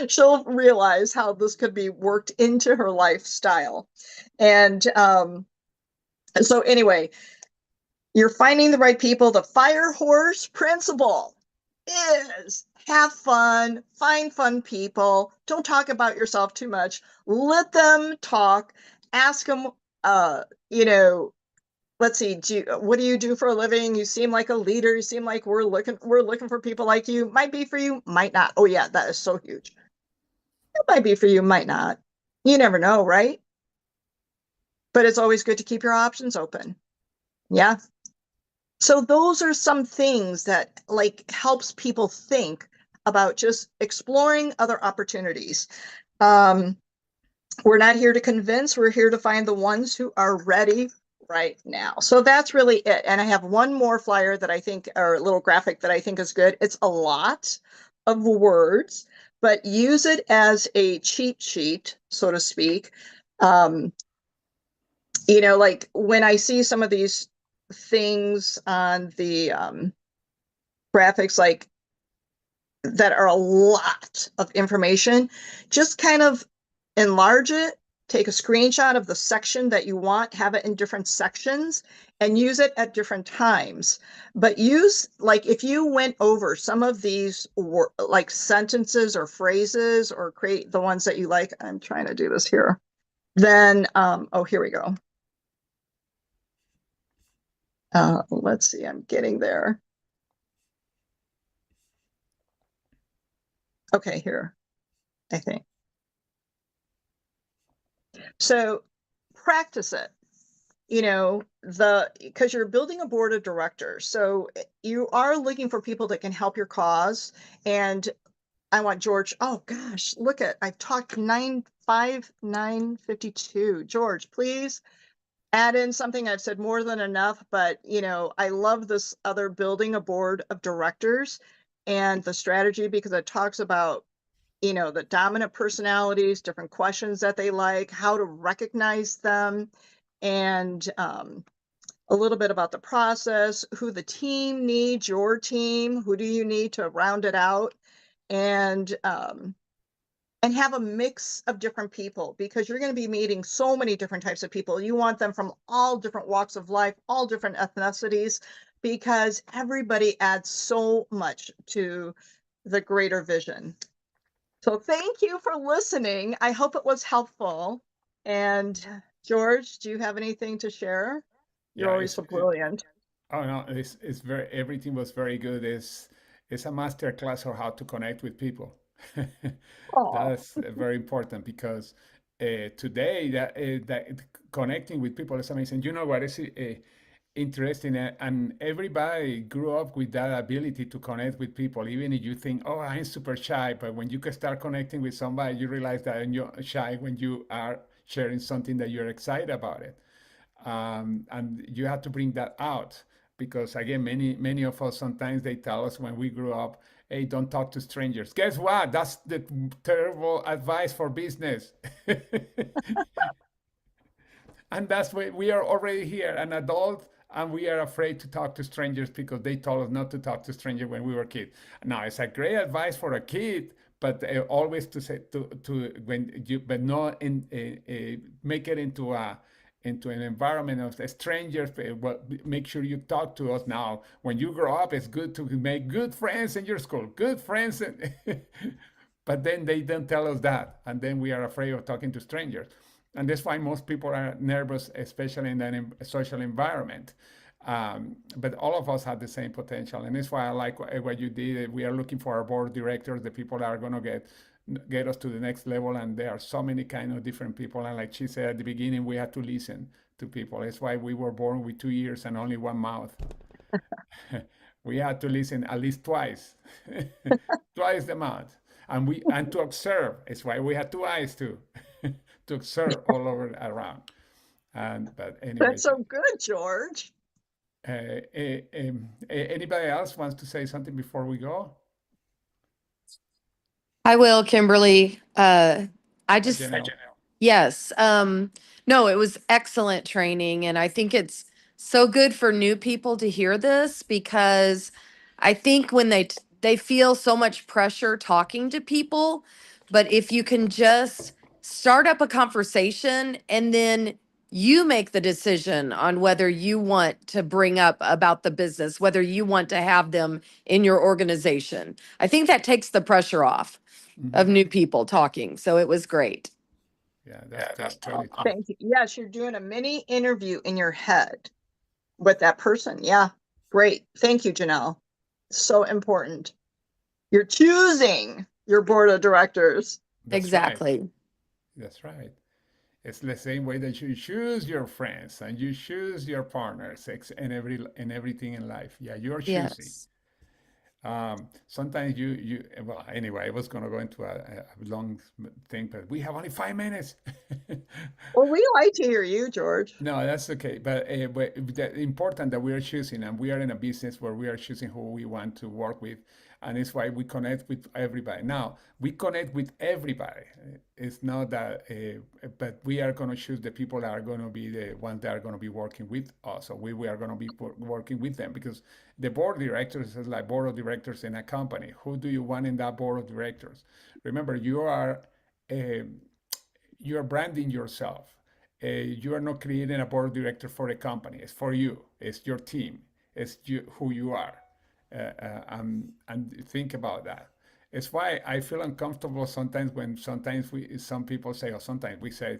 She'll realize how this could be worked into her lifestyle. And so anyway, you're finding the right people. The fire horse principle is have fun, find fun people. Don't talk about yourself too much. Let them talk. Ask them, let's see, what do you do for a living? You seem like a leader. You seem like we're looking for people like you. Might be for you, might not. Oh yeah, that is so huge. It might be for you, might not. You never know, right? But it's always good to keep your options open. Yeah. So those are some things that like helps people think about just exploring other opportunities. We're not here to convince, we're here to find the ones who are ready right now. So that's really it. And I have one more flyer that I think, or a little graphic that I think is good. It's a lot of words, but use it as a cheat sheet, so to speak. Like when I see some of these things on the graphics, like that are a lot of information, just kind of enlarge it take a screenshot of the section that you want, have it in different sections, and use it at different times. But use, like, if you went over some of these like sentences or phrases, or create the ones that you like, I'm trying to do this here, then, oh, here we go. Let's see, I'm getting there. Okay, here, I think. So practice it, because you're building a board of directors. So you are looking for people that can help your cause. And I want George, oh gosh, look at, I've talked 9:52. George, please add in something. I've said more than enough, but I love this other building a board of directors and the strategy, because it talks about the dominant personalities, different questions that they like, how to recognize them, and a little bit about the process, who the team needs, your team, who do you need to round it out, and have a mix of different people, because you're going to be meeting so many different types of people. You want them from all different walks of life, all different ethnicities, because everybody adds so much to the greater vision. So thank you for listening. I hope it was helpful. And George, do you have anything to share? You're Yeah, always so brilliant. oh no, it's very, everything was very good. It's a master class on how to connect with people. Oh, That's very important because today that connecting with people is amazing. You know what is interesting, and everybody grew up with that ability to connect with people. Even if you think, oh, I'm super shy, but when you can start connecting with somebody, you realize that you're shy when you are sharing something that you're excited about it. And you have to bring that out, because again, many of us, sometimes they tell us when we grew up, hey, don't talk to strangers. Guess what? That's the terrible advice for business. And that's why we are already here, an adult, and we are afraid to talk to strangers because they told us not to talk to strangers when we were kids. Now, it's a great advice for a kid, but always to say to when you, but not in make it into an environment of strangers. Well, make sure you talk to us now. When you grow up, it's good to make good friends in your school, good friends, and but then they don't tell us that, and then we are afraid of talking to strangers. And that's why most people are nervous, especially in a social environment. But all of us have the same potential, and that's why I like what you did. We are looking for our board directors, the people that are going to get us to the next level. And there are so many kind of different people. And like she said at the beginning, we had to listen to people. That's why we were born with 2 ears and only one mouth. We had to listen at least twice, twice the amount, and to observe. It's why we had 2 eyes too, to observe all over around. And but anyway, that's so good, George. anybody else wants to say something before we go? I will, Kimberly. I just, Janelle? yes. No, it was excellent training. And I think it's so good for new people to hear this, because I think when they feel so much pressure talking to people, but if you can just start up a conversation and then you make the decision on whether you want to bring up about the business, whether you want to have them in your organization. I think that takes the pressure off of new people talking. So it was great. Yeah, that's totally true. Thank you. Yes, you're doing a mini interview in your head with that person. Yeah, great. Thank you, Janelle. So important. You're choosing your board of directors. That's Exactly. right. That's right. It's the same way that you choose your friends and you choose your partners and everything in life. Yeah, you're choosing. Yes. Sometimes well, anyway, I was going to go into a long thing, but we have only 5 minutes. Well, we like to hear you, George. No, that's okay. But the important that we are choosing, and we are in a business where we are choosing who we want to work with, and it's why we connect with everybody. Now we connect with everybody. It's not that, but we are going to choose the people that are going to be the ones that are going to be working with us. So we are going to be working with them, because the board of directors is like board of directors in a company. Who do you want in that board of directors? Remember, you are. Uh, you are branding yourself. You are not creating a board of director for a company. It's for you. It's your team. It's you, who you are. And think about that. It's why I feel uncomfortable sometimes when some people say, or sometimes we say,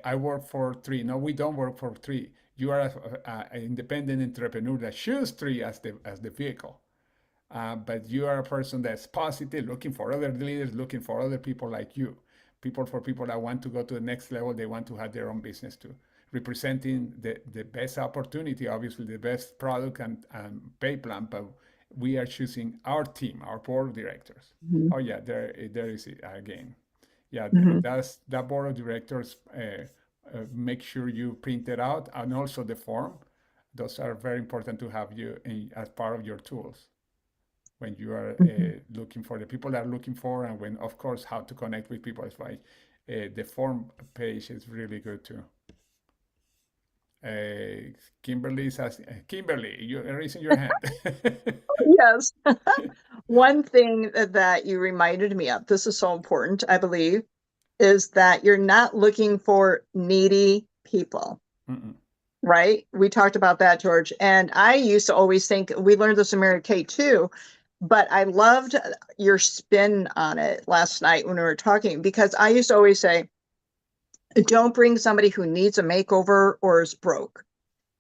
I work for three. No, we don't work for three. You are an independent entrepreneur that chooses three as the vehicle. But you are a person that's positive, looking for other leaders, looking for other people like you. People that want to go to the next level, they want to have their own business too. Representing the best opportunity, obviously the best product and pay plan, but we are choosing our team, our board of directors. Mhm. Oh yeah, there is it again. Yeah, Mhm. that's that board of directors. Make sure you print it out, and also the form. Those are very important to have you as part of your tools when you are Mhm. looking for the people that are looking for, and when, of course, how to connect with people is why the form page is really good too. Kimberly says, Kimberly, you're raising your hand. Yes. One thing that you reminded me of, this is so important, I believe, is that you're not looking for needy people, Mm-mm. right? We talked about that, George. And I used to always think, we learned this in Mary Kay too, but I loved your spin on it last night when we were talking, because I used to always say, don't bring somebody who needs a makeover or is broke,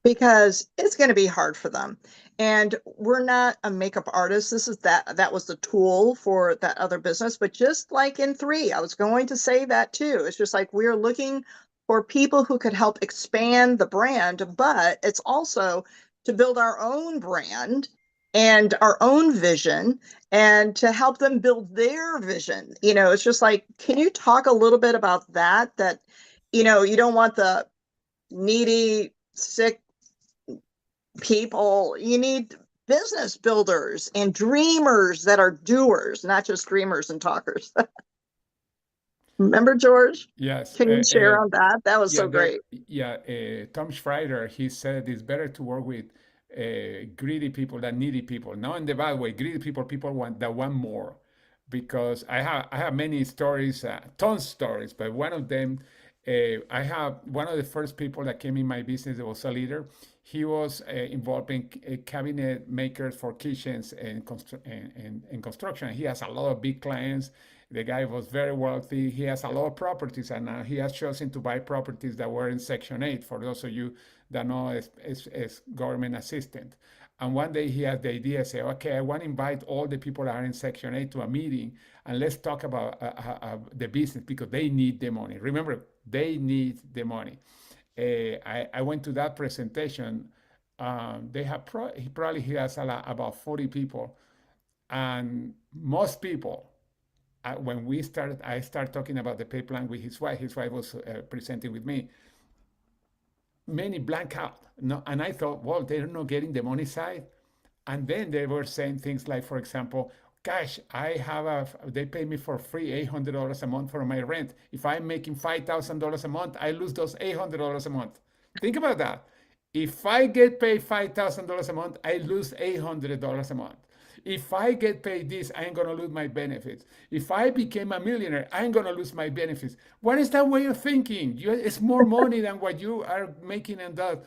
because it's going to be hard for them. And we're not a makeup artist. That was the tool for that other business. But just like in three, I was going to say that too. It's just like we're looking for people who could help expand the brand, but it's also to build our own brand and our own vision and to help them build their vision. It's just like, can you talk a little bit about that? You don't want the needy, sick people. You need business builders and dreamers that are doers, not just dreamers and talkers. Remember, George? Yes. Can you share on that? That was Yeah, so great. Tom Schreider, he said it's better to work with greedy people than needy people. Not in the bad way. Greedy people want more, because I have many stories, tons of stories, but one of them, I have one of the first people that came in my business that was a leader. He was involved in cabinet makers for kitchens and construction. He has a lot of big clients. The guy was very wealthy. He has a lot of properties, and he has chosen to buy properties that were in Section 8, for those of you that know as government assistant. And one day he had the idea, say, okay, I want to invite all the people that are in Section 8 to a meeting, and let's talk about the business, because they need the money. Remember, they need the money. I went to that presentation. He probably has about 40 people, and most people, when I started talking about the pay plan with his wife. His wife was presenting with me. Many blank out. No, and I thought, well, they're not getting the money side. And then they were saying things like, for example, gosh, they pay me for free $800 a month for my rent. If I'm making $5,000 a month, I lose those $800 a month. Think about that. If I get paid $5,000 a month, I lose $800 a month. If I get paid this, I'm going to lose my benefits. If I became a millionaire, I'm going to lose my benefits. What is that way of thinking? It's more money than what you are making in that.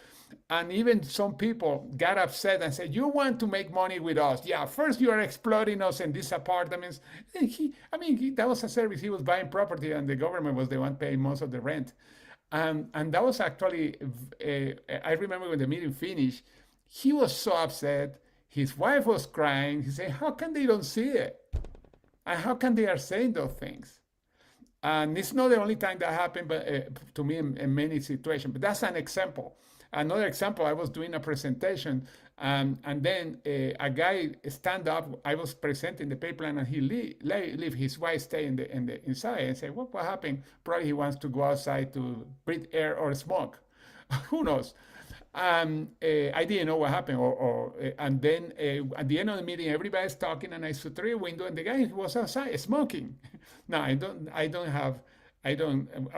And even some people got upset and said, you want to make money with us. Yeah, first you are exploiting us in these apartments. That was a service. He was buying property, and the government was the one paying most of the rent. And that was actually, I remember when the meeting finished, he was so upset. His wife was crying. He said, how can they don't see it? And how can they are saying those things? And it's not the only time that happened, but to me in many situations. But that's an example. Another example, I was doing a presentation, and then a guy stand up. I was presenting the pay plan, and he leave. His wife stay in the inside and say, what happened? Probably he wants to go outside to breathe air or smoke. Who knows? I didn't know what happened, and then at the end of the meeting, everybody's talking, and I saw through a window, and the guy was outside smoking. Now I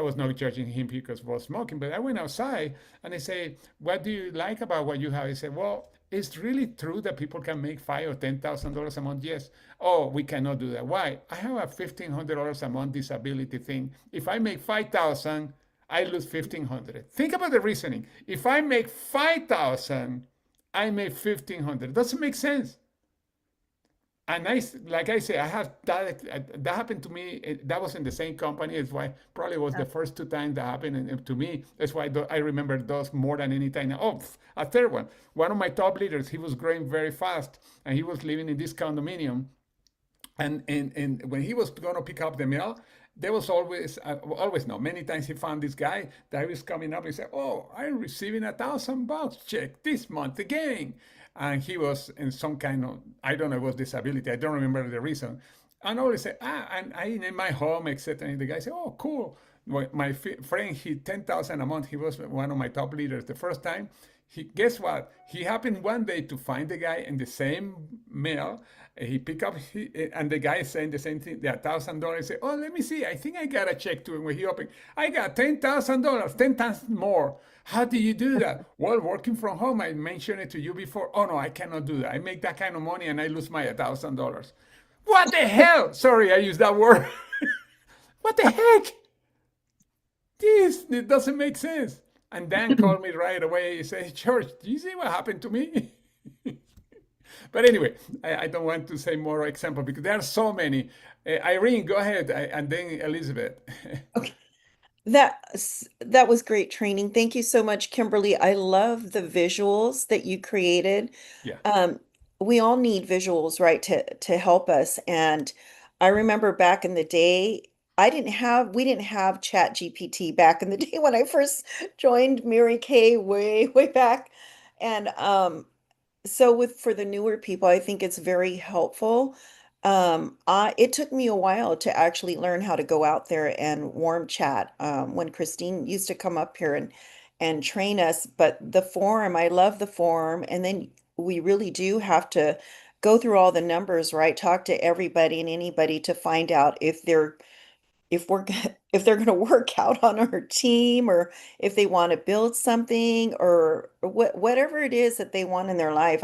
was not judging him because he was smoking, but I went outside and I say, what do you like about what you have? He said, well, It's really true that people can make $5,000 or $10,000 a month. Yes. Oh, we cannot do that. Why? I have a $1,500 a month disability thing. If I make 5,000, I lose 1,500. Think about the reasoning. If I make 5,000, I make 1,500. Doesn't make sense. And like I say, I have that happened to me. That was in the same company. It's why probably was the first two times that happened to me. That's why I remember those more than any time. Oh, a third one. One of my top leaders, he was growing very fast, and he was living in this condominium. And when he was going to pick up the mail, there was always no, many times he found this guy that he was coming up and said, "Oh, I'm receiving $1,000 check this month again." And he was in some kind of, I don't know, it was disability. I don't remember the reason. And I always say, and I in my home, etc. And the guy said, "Oh, cool." My friend, he 10,000 a month. He was one of my top leaders. The first time, guess what? He happened one day to find the guy in the same mail. He picked up, and the guy is saying the same thing, the $1,000. Say, "Oh, let me see. I think I got a check to him." When he opened, I got $10,000, 10 times more. How do you do that? Well, working from home. I mentioned it to you before. Oh no, I cannot do that. I make that kind of money and I lose my $1,000. What the hell? Sorry, I used that word. What the heck? It doesn't make sense. And Dan called me right away. He said, "George, do you see what happened to me?" But anyway, I don't want to say more example because there are so many. Irene, go ahead, and then Elizabeth. Okay. That was great training. Thank you so much, Kimberly. I love the visuals that you created. Yeah. We all need visuals, right, to help us. And I remember back in the day, we didn't have Chat GPT back in the day when I first joined Mary Kay way back. And so for the newer people, I think it's very helpful. It took me a while to actually learn how to go out there and warm chat. When Christine used to come up here and train us, but the forum, I love the forum, and then we really do have to go through all the numbers, right? Talk to everybody and anybody to find out if they're going to work out on our team, or if they want to build something, or whatever it is that they want in their life.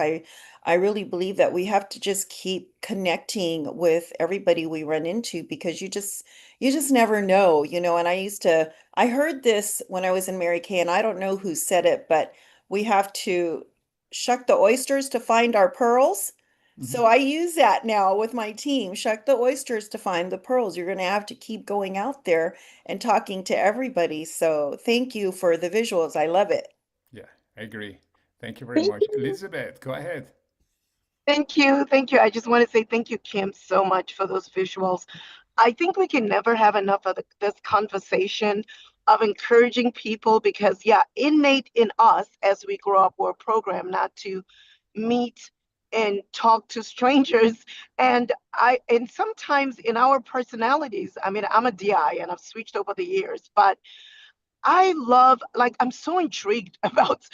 I really believe that we have to just keep connecting with everybody we run into, because you just never know, and I heard this when I was in Mary Kay, and I don't know who said it, but we have to shuck the oysters to find our pearls. So I use that now with my team. Shuck the oysters to find the pearls. You're going to have to keep going out there and talking to everybody. So thank you for the visuals. I love it. Yeah, I agree. Thank you very Thank much. you. Elizabeth, go ahead. Thank you. Thank you. I just want to say thank you, Kim, so much for those visuals. I think we can never have enough of this conversation of encouraging people because, yeah, innate in us as we grow up, we're programmed not to meet and talk to strangers. And sometimes in our personalities, I mean, I'm a DI and I've switched over the years, but I love, like, I'm so intrigued about,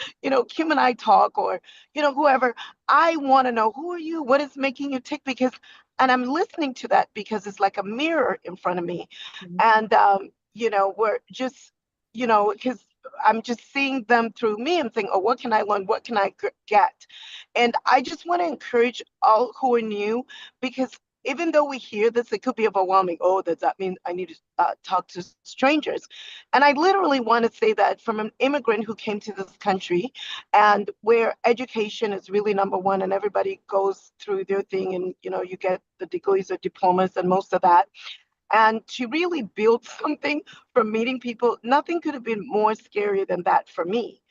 Kim and I talk, or, whoever. I want to know, who are you? What is making you tick? And I'm listening to that because it's like a mirror in front of me. Mhm. And, we're just, because I'm just seeing them through me and saying, oh, what can I learn? What can I get? And I just want to encourage all who are new, because even though we hear this, it could be overwhelming. Oh, does that mean I need to talk to strangers? And I literally want to say that from an immigrant who came to this country, and where education is really number one, and everybody goes through their thing, and you get the degrees or diplomas and most of that. And to really build something from meeting people, nothing could have been more scary than that for me.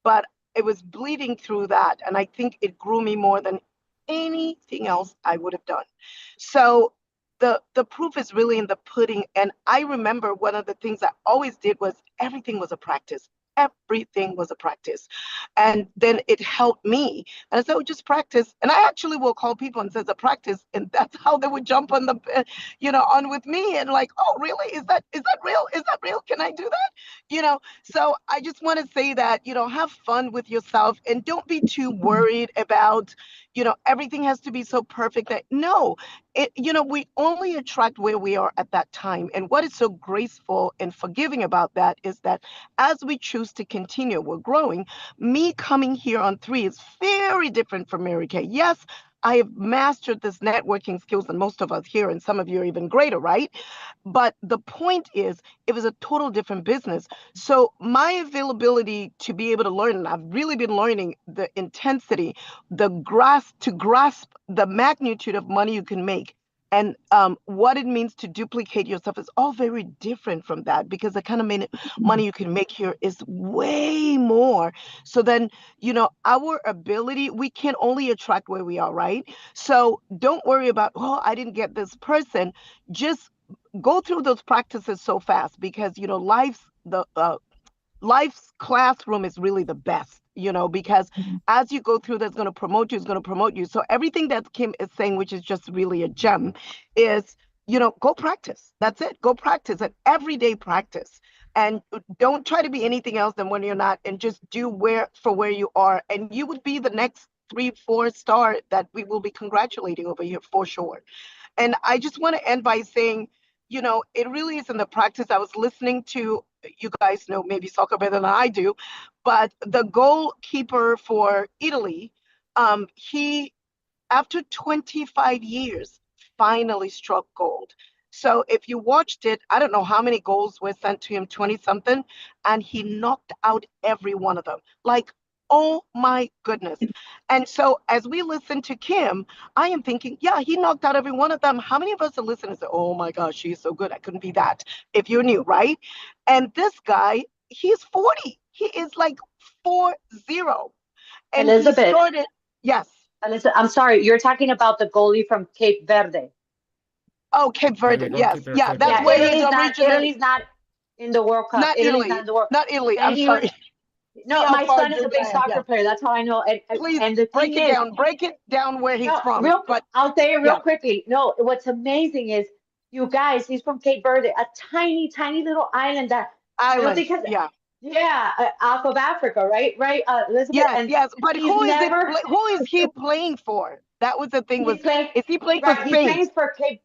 But it was bleeding through that, and I think it grew me more than anything else I would have done. So the proof is really in the pudding. And I remember one of the things I always did was everything was a practice. Everything was a practice. And then it helped me. And I said, oh, just practice. And I actually will call people and says a practice. And that's how they would jump on on with me. And like, oh, really? Is that real? Is that real? Can I do that? So I just want to say that, have fun with yourself and don't be too worried about, everything has to be so perfect that no, we only attract where we are at that time. And what is so graceful and forgiving about that is that as we choose to continue, we're growing. Me coming here on 3 is very different from Mary Kay. Yes, I have mastered this networking skills than most of us here, and some of you are even greater, right? But the point is, it was a total different business. So my availability to be able to learn, and I've really been learning the intensity, to grasp the magnitude of money you can make, and what it means to duplicate yourself is all very different from that, because the kind of money you can make here is way more. So then, our ability, we can only attract where we are, right? So don't worry about, oh, I didn't get this person. Just go through those practices so fast, because life's classroom is really the best, because as you go through, that's going to promote you, is going to promote you. So everything that Kim is saying, which is just really a gem, is, go practice. That's it. Go practice, an everyday practice. And don't try to be anything else than when you're not, and just do where you are. And you would be the next 3-4 star that we will be congratulating over here for sure. And I just want to end by saying, it really is in the practice. I was listening to, you guys know maybe soccer better than I do, but the goalkeeper for Italy, he, after 25 years, finally struck gold. So if you watched it, I don't know how many goals were sent to him, 20 something, and he knocked out every one of them. Like, oh my goodness. And so as we listen to Kim, I am thinking, yeah, he knocked out every one of them. How many of us are listening and say, oh my gosh, she's so good, I couldn't be that, if you knew, right? And this guy, he's 40. He is like 40. And he Elizabeth, started, yes. I'm sorry, you're talking about the goalie from Cape Verde. Oh, Cape Yeah, Verde, the yes. goalkeeper Yeah, Cape that's Yeah, Verde. where Yeah. he's originally, Italy's not in the World Cup. not Italy's not Italy, in the World. not Italy, And I'm he, sorry. See no, how my far son is a different big I am, yeah. soccer player. That's how I know. Please And the thing is, break it down where he's no, from. But I'll say it real yeah, quickly. No, what's amazing is, you guys, he's from Cape Verde, a tiny, tiny little island that I don't island, think has, yeah. yeah, off of Africa, right? Right, Elizabeth? Yes, And yes. But he's never, who is he playing for? That was the thing, he's was, playing, is he playing for right, he's Spain? playing for Cape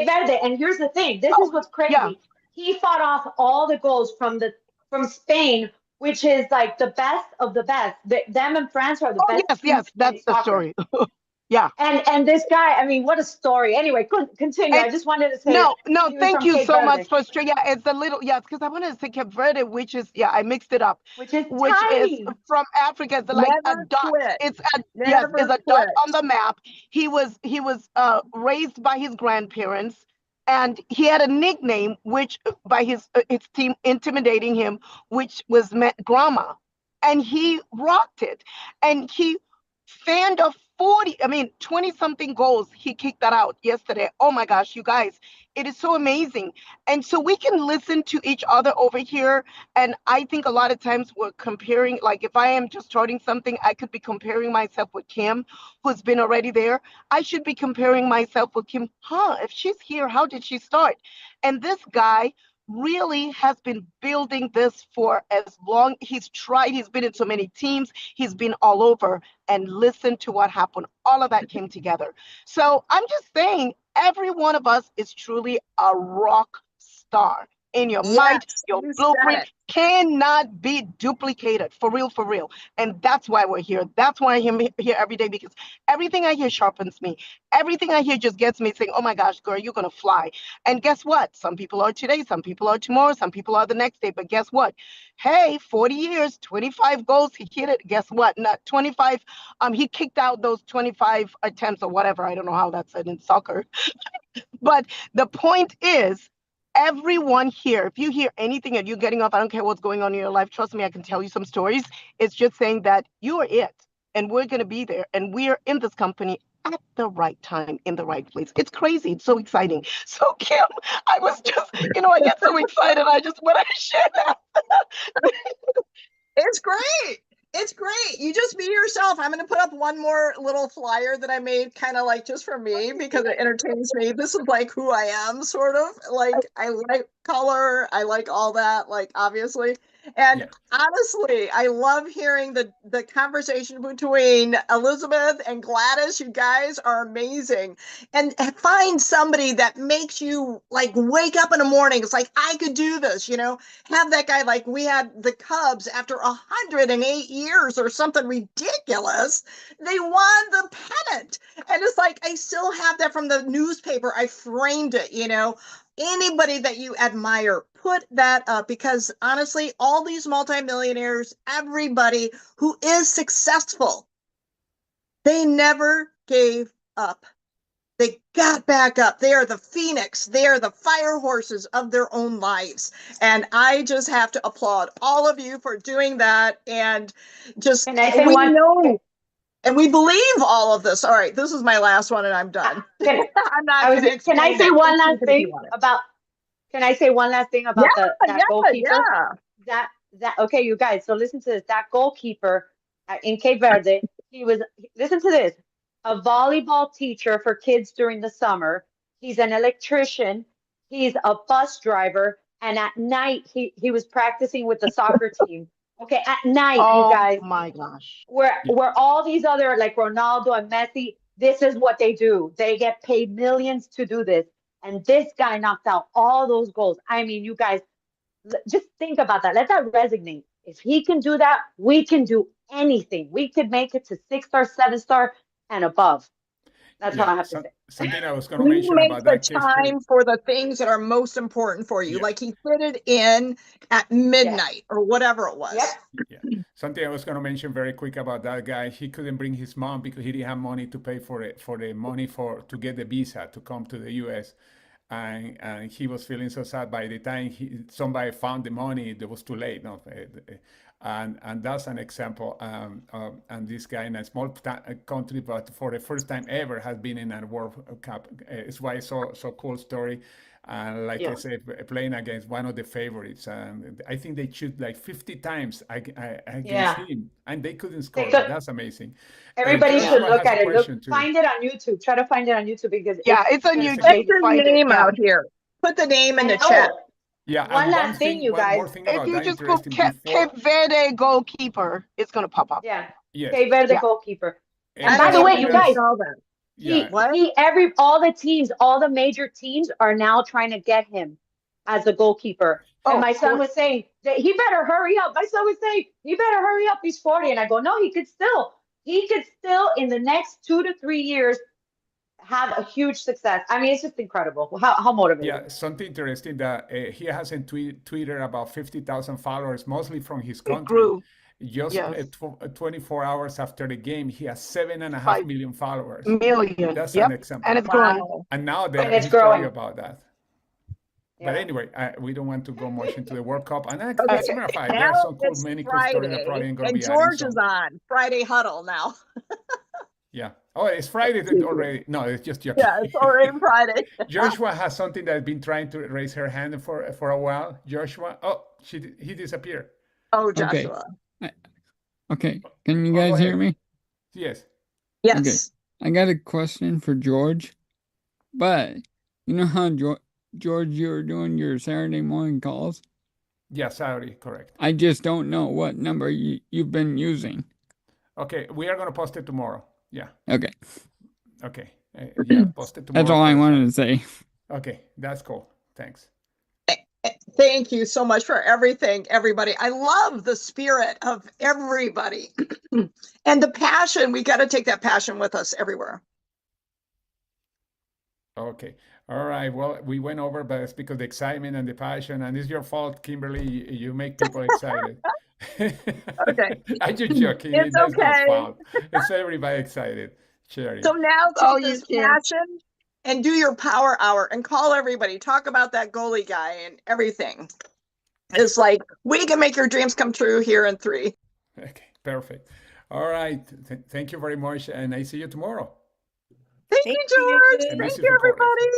Verde. And here's the thing, this is Oh, what's yeah. crazy. He fought off all the goals from Spain, which is like the best of the best. Them and France are the Oh, best yes, teams yes. playing That's the soccer. story. Yeah. And this guy, I mean, what a story. Anyway, continue. And I just wanted to say no, no, he was thank from you Cape so much Verde, for straight. Yeah, it's a little, yes, because I wanted to say Cape Verde, which is, yeah, I mixed it up, which is which is tiny. from Africa. It's like a Never dot. quit. It's a, yes, it's Never a dot quit. on the map. He was raised by his grandparents, and he had a nickname, which by his team intimidating him, which was meant grandma, and he rocked it, and he fanned off 40, I mean, 20 something goals. He kicked that out yesterday. Oh my gosh, you guys, it is so amazing. And so we can listen to each other over here. And I think a lot of times we're comparing, like if I am just starting something, I could be comparing myself with Kim, who's been already there. I should be comparing myself with Kim. If she's here, how did she start? And this guy really has been building this for as long. He's tried, he's been in so many teams, he's been all over, and listen to what happened. All of that came together. So I'm just saying, every one of us is truly a rock star. In your mind, Yes, your you said blueprint it. cannot be duplicated, for real, for real. And that's why we're here. That's why I'm here every day, because everything I hear sharpens me. Everything I hear just gets me saying, oh my gosh, girl, you're going to fly. And guess what? Some people are today, some people are tomorrow, some people are the next day. But guess what? Hey, 40 years, 25 goals, he hit it. Guess what? Not 25. He kicked out those 25 attempts or whatever. I don't know how that's said in soccer. But the point is, everyone here, if you hear anything and you're getting off, I don't care what's going on in your life, trust me, I can tell you some stories. It's just saying that you are it, and we're going to be there, and we're in this company at the right time, in the right place. It's crazy. It's so exciting. So, Kim, I was just, I get so excited. I just want to share that. It's great. It's great. You just be yourself. I'm going to put up one more little flyer that I made kind of like just for me because it entertains me. This is like who I am, sort of. Like, I like color. I like all that, like, obviously. And Yeah. honestly, I love hearing the conversation between Elizabeth and Gladys. You guys are amazing. And find somebody that makes you like wake up in the morning. It's like, I could do this, have that guy. Like we had the Cubs after 108 years or something ridiculous. They won the pennant. And it's like, I still have that from the newspaper. I framed it, anybody that you admire, put that up, because honestly, all these multimillionaires, everybody who is successful, they never gave up. They got back up. They are the phoenix. They are the fire horses of their own lives. And I just have to applaud all of you for doing that. And just, Can I say we one? know and we believe all of this. All right, this is my last one and I'm done. Can, I'm not going to can I explain say it. one Just last keep it if you thing want it. about? Can I say one last thing Yeah, about that goalkeeper? yeah. That okay, you guys. So listen to this. That goalkeeper in Cape Verde, listen to this. A volleyball teacher for kids during the summer. He's an electrician. He's a bus driver, and at night he was practicing with the soccer team. Okay, at night, you Oh guys, my gosh. where all these other like Ronaldo and Messi, this is what they do. They get paid millions to do this. And this guy knocked out all those goals. I mean, you guys, just think about that. Let that resonate. If he can do that, we can do anything. We could make it to 6-star, 7-star, and above. That's all I have to say. Something I was going to Please mention make about the that case study. time for the things that are most important for you. Yeah. Like he fitted in at midnight or whatever it was. Yep. Yeah. Something I was going to mention very quick about that guy. He couldn't bring his mom because he didn't have money to pay for it, for the money to get the visa to come to the U.S. And he was feeling so sad. By the time somebody found the money, it was too late. No, and that's an example. And this guy in a small country, but for the first time ever, has been in a World Cup. It's why it's so cool story. And like I said, playing against one of the favorites, and I think they shoot like 50 times against him, and they couldn't score. That's amazing. Everybody should Joshua look has at a it. Look, question too. find it on YouTube. Try to find it on YouTube because It's on it's YouTube. Put amazing. the Find it, name yeah. out here. Put the name in the And chat. Yeah, one and last thing, you one guys. more thing If about you that just put interesting before. Cape Verde goalkeeper, it's gonna pop up. Yeah. Yes. Cape Verde Yeah. goalkeeper. And And by the way, something you guys, else. Yeah. all the teams, all the major teams are now trying to get him as a goalkeeper. And my son was saying that he better hurry up. My son was saying, he better hurry up. He's 40. And I go, no, he could still in the next 2 to 3 years have a huge success. I mean, it's just incredible how motivating. Yeah, something interesting that he has in Twitter about 50,000 followers, mostly from his country. Grew. Just 24 hours after the game, he has 7.5 5 million followers. million. That's an example. And it's growing. And now And there's it's a story growing. about that. Yeah. But anyway, we don't want to go much into the World Cup. And Okay. as a matter of fact, there Now are some cool, it's many cool stories that Friday, probably ain't going to and be George adding is some. on Friday Huddle now. Yeah. Oh, it's Friday already. No, it's just joking. Yeah, it's already Friday. Joshua has something that's been trying to raise her hand for a while. Joshua, he disappeared. Oh, Joshua. Okay. Can you guys hear me? Yes. Yes. Okay. I got a question for George. But you know how George, you were doing your Saturday morning calls? Yeah, Saturday, correct. I just don't know what number you've been using. Okay, we are going to post it tomorrow. Yeah. Okay. Okay. Yeah, post it tomorrow. That's all I wanted to say. Okay, that's cool. Thanks. Thank you so much for everything, everybody. I love the spirit of everybody and the passion. We got to take that passion with us everywhere. Okay. All right. Well, we went over, but it's because of the excitement and the passion, and it's your fault, Kimberly. You make people excited. Okay. I just joking. It's That's okay. not fault. It's everybody excited. Sharing. So now take this passion and do your power hour and call everybody. Talk about that goalie guy and everything. It's like, we can make your dreams come true here in 3. Okay, perfect. All right. Thank you very much, and I see you tomorrow. Thank you, George. And Thank this is you, recorded. everybody.